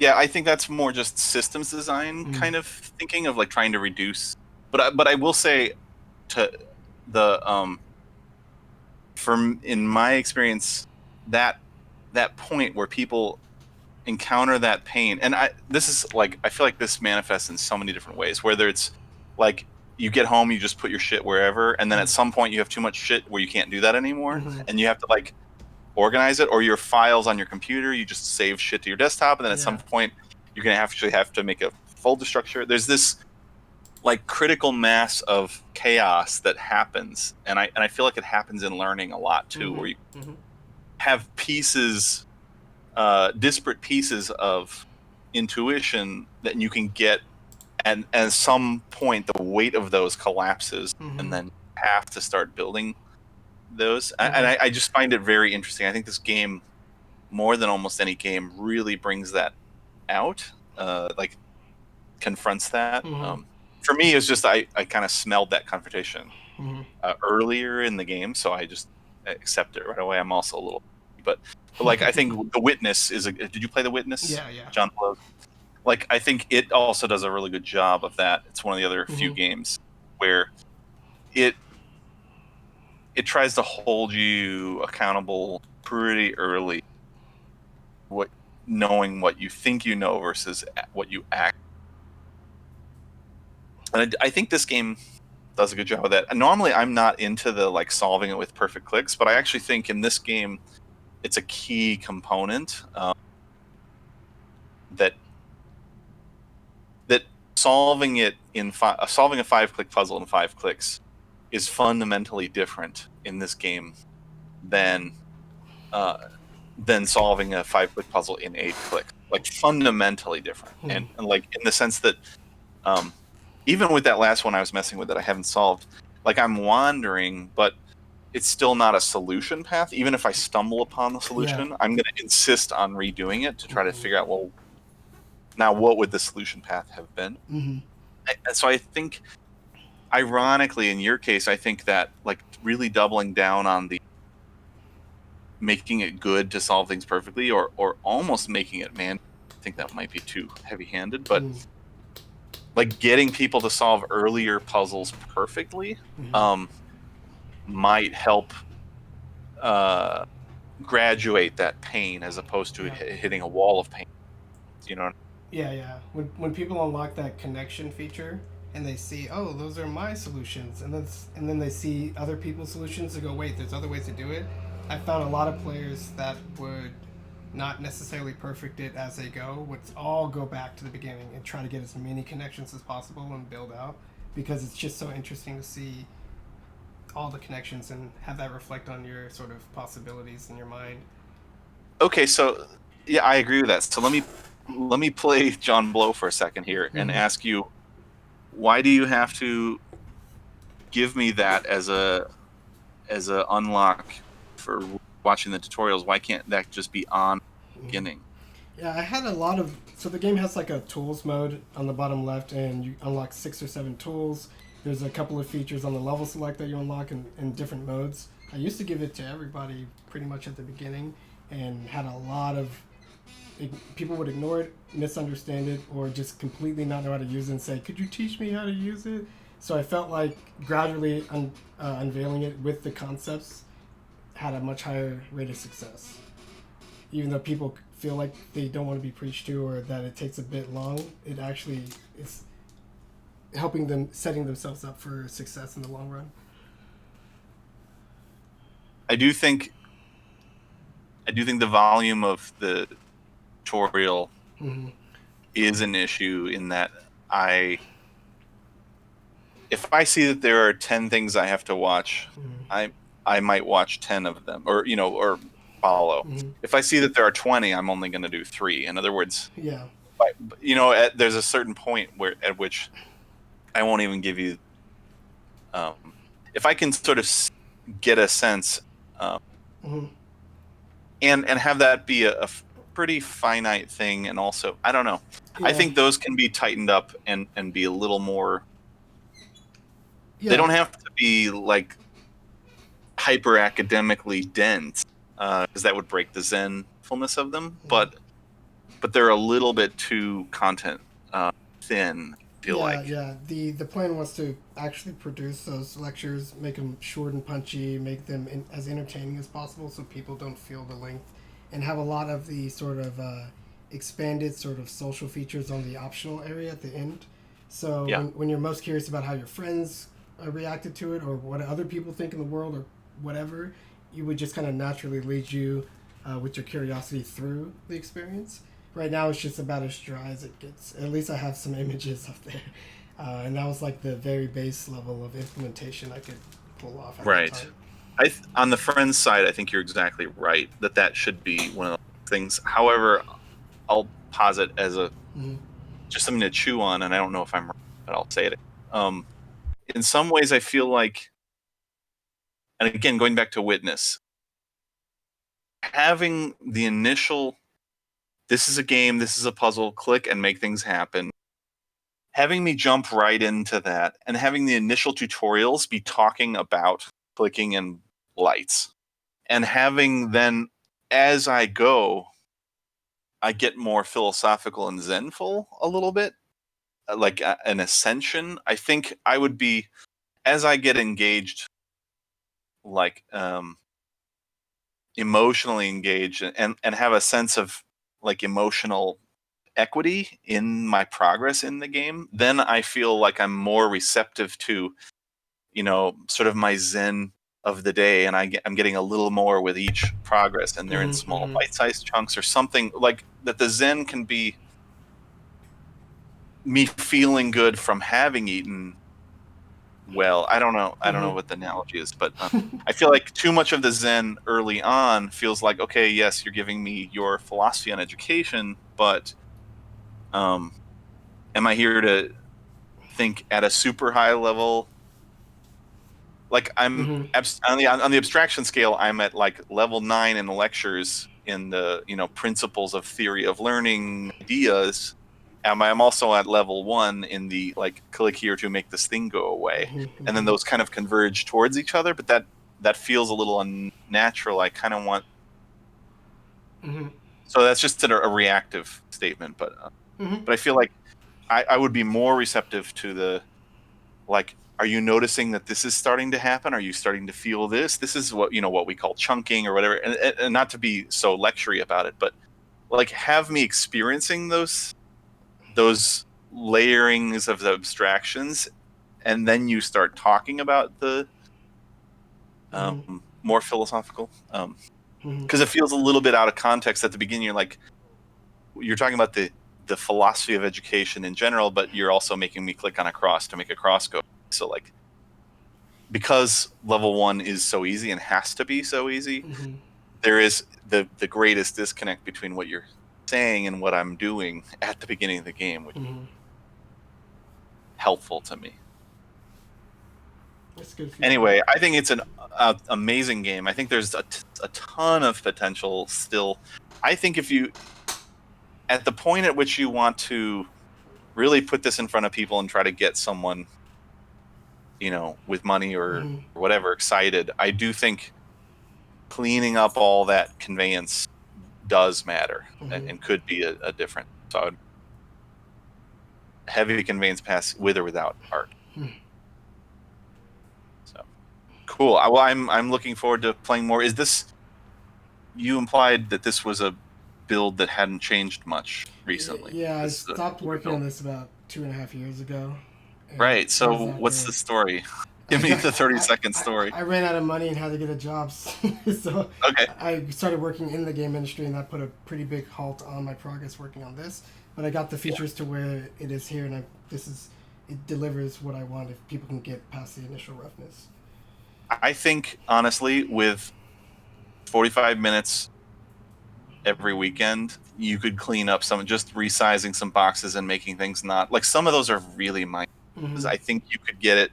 I think that's more just systems design kind of thinking of like trying to reduce. But I will say, to the in my experience, that point where people encounter that pain, and I feel like this manifests in so many different ways. Whether it's like you get home, you just put your shit wherever, and then at some point you have too much shit where you can't do that anymore, and you have to like organize it, or your files on your computer, you just save shit to your desktop, and then at some point you're gonna have to make a folder structure. There's this like critical mass of chaos that happens, and I feel like it happens in learning a lot too, where have pieces, disparate pieces of intuition that you can get, and at some point the weight of those collapses, and then you have to start building those. And I just find it very interesting. I think this game, more than almost any game, really brings that out, like confronts that. For me, it's just I kind of smelled that confrontation earlier in the game, so I just accept it right away. I'm also a little, but like I think The Witness is a. Did you play The Witness? Yeah, yeah. John Blow. Like I think it also does a really good job of that. It's one of the other few games where it tries to hold you accountable pretty early, knowing what you think you know versus what you act. And I think this game does a good job of that. And normally I'm not into the like solving it with perfect clicks, but I actually think in this game it's a key component, that solving it in solving a 5-click puzzle in 5 clicks is fundamentally different in this game than solving a 5-click puzzle in 8 clicks. Like fundamentally different, and like in the sense that even with that last one I was messing with that I haven't solved, like I'm wandering, but it's still not a solution path. Even if I stumble upon the solution, I'm going to insist on redoing it to try to figure out, well, now what would the solution path have been? And so I think, ironically, in your case, I think that like really doubling down on the making it good to solve things perfectly, or almost making it I think that might be too heavy-handed, but like getting people to solve earlier puzzles perfectly might help graduate that pain as opposed to hitting a wall of pain. You know? Yeah. When people unlock that connection feature and they see, oh, those are my solutions, and then they see other people's solutions and go, wait, there's other ways to do it. I found a lot of players that would not necessarily perfect it as they go, would all go back to the beginning and try to get as many connections as possible and build out, because it's just so interesting to see all the connections and have that reflect on your sort of possibilities in your mind. Okay, so yeah, I agree with that. So let me play John Blow for a second here and ask you, why do you have to give me that as a unlock for watching the tutorials? Why can't that just be on the beginning? Yeah, I had a lot of. So the game has like a tools mode on the bottom left, and you unlock 6 or 7 tools. There's a couple of features on the level select that you unlock in different modes. I used to give it to everybody pretty much at the beginning, and had a lot of people would ignore it, misunderstand it, or just completely not know how to use it and say, could you teach me how to use it? So I felt like gradually unveiling it with the concepts had a much higher rate of success. Even though people feel like they don't want to be preached to or that it takes a bit long, it actually is helping them, setting themselves up for success in the long run. I do think the volume of the tutorial is an issue, in that if I see that there are 10 things I have to watch, I might watch 10 of them, or or follow. If I see that there are 20, I'm only going to do 3. In other words, there's a certain point at which I won't even give you. If I can sort of get a sense, and have that be a pretty finite thing, and also I don't know. I think those can be tightened up and be a little more. They don't have to be like hyper academically dense, because that would break the zenfulness of them. But they're a little bit too content thin. The plan was to actually produce those lectures, make them short and punchy, make them as entertaining as possible, so people don't feel the length, and have a lot of the sort of expanded sort of social features on the optional area at the end. So when you're most curious about how your friends reacted to it, or what other people think in the world, or whatever, you would just kind of naturally lead you with your curiosity through the experience. Right now it's just about as dry as it gets. At least I have some images up there, and that was like the very base level of implementation I could pull off at the time. On the friends side, I think you're exactly right that should be one of the things. However, I'll posit as just something to chew on, and I don't know if I'm right, but I'll say it. In some ways, I feel like, and again, going back to Witness, having the initial, this is a game, this is a puzzle, click and make things happen. Having me jump right into that, and having the initial tutorials be talking about clicking and lights, and having then, as I go, I get more philosophical and zenful a little bit, like an ascension. I think I would be, as I get engaged, like emotionally engaged, and have a sense of like emotional equity in my progress in the game, then I feel like I'm more receptive to, sort of my zen of the day, and I'm getting a little more with each progress, and they're in small bite-sized chunks or something like that. The zen can be me feeling good from having eaten well. I don't know what the analogy is, but I feel like too much of the zen early on feels like, okay, yes, you're giving me your philosophy on education, but am I here to think at a super high level? Like I'm on the abstraction scale, I'm at like level 9 in the lectures in the principles of theory of learning ideas. I'm also at level 1 in the like click here to make this thing go away, and then those kind of converge towards each other. But that feels a little unnatural. I kind of want. So that's just a reactive statement, but I feel like I would be more receptive to the, like, are you noticing that this is starting to happen? Are you starting to feel this? This is what we call chunking or whatever, and not to be so lectury about it, but like have me experiencing those layerings of the abstractions, and then you start talking about the more philosophical, because it feels a little bit out of context at the beginning. You're talking about the philosophy of education in general, but you're also making me click on a cross to make a cross go. So like, because level 1 is so easy and has to be so easy, there is the greatest disconnect between what you're saying and what I'm doing at the beginning of the game, which is helpful to me. That's good feedback. Anyway, I think it's an amazing game. I think there's a ton of potential still. I think if you, at the point at which you want to really put this in front of people and try to get someone, with money or whatever excited, I do think cleaning up all that conveyance does matter and could be a different. So I would, heavy conveyance pass with or without art. So cool. Well, I'm looking forward to playing more. Is this, you implied that this was a build that hadn't changed much recently? Yeah, I stopped working on this about 2.5 years ago. Right. So what's the story? Give me the 30-second story. I ran out of money and had to get a job, so Okay. I started working in the game industry, and that put a pretty big halt on my progress working on this. But I got the features to where it is here, and it delivers what I want if people can get past the initial roughness. I think honestly, with 45 minutes every weekend, you could clean up just resizing some boxes and making things not like, some of those are really minor. I think you could get it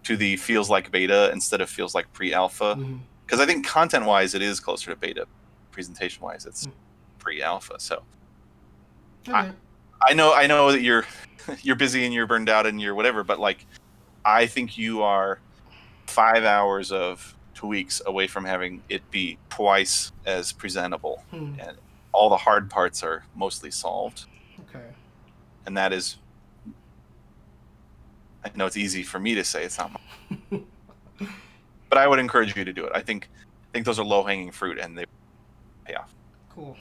to the feels like beta instead of feels like pre-alpha, because I think content-wise it is closer to beta. Presentation-wise, it's pre-alpha. So Okay. I know that you're busy and you're burned out and you're whatever, but like, I think you are 5 hours of tweaks away from having it be twice as presentable, and all the hard parts are mostly solved. Okay. And that is, I know it's easy for me to say, it's not but I would encourage you to do it. I think those are low-hanging fruit, and they pay off. Cool.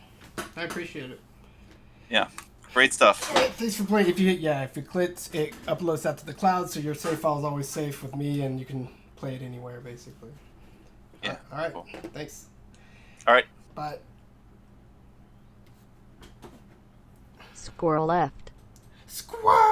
I appreciate it. Yeah, great stuff. Thanks for playing. If you click, it uploads that to the cloud, so your save file is always safe with me, and you can play it anywhere, basically. Yeah. All right. Cool. Thanks. All right. Bye. Squirrel left. Squirrel!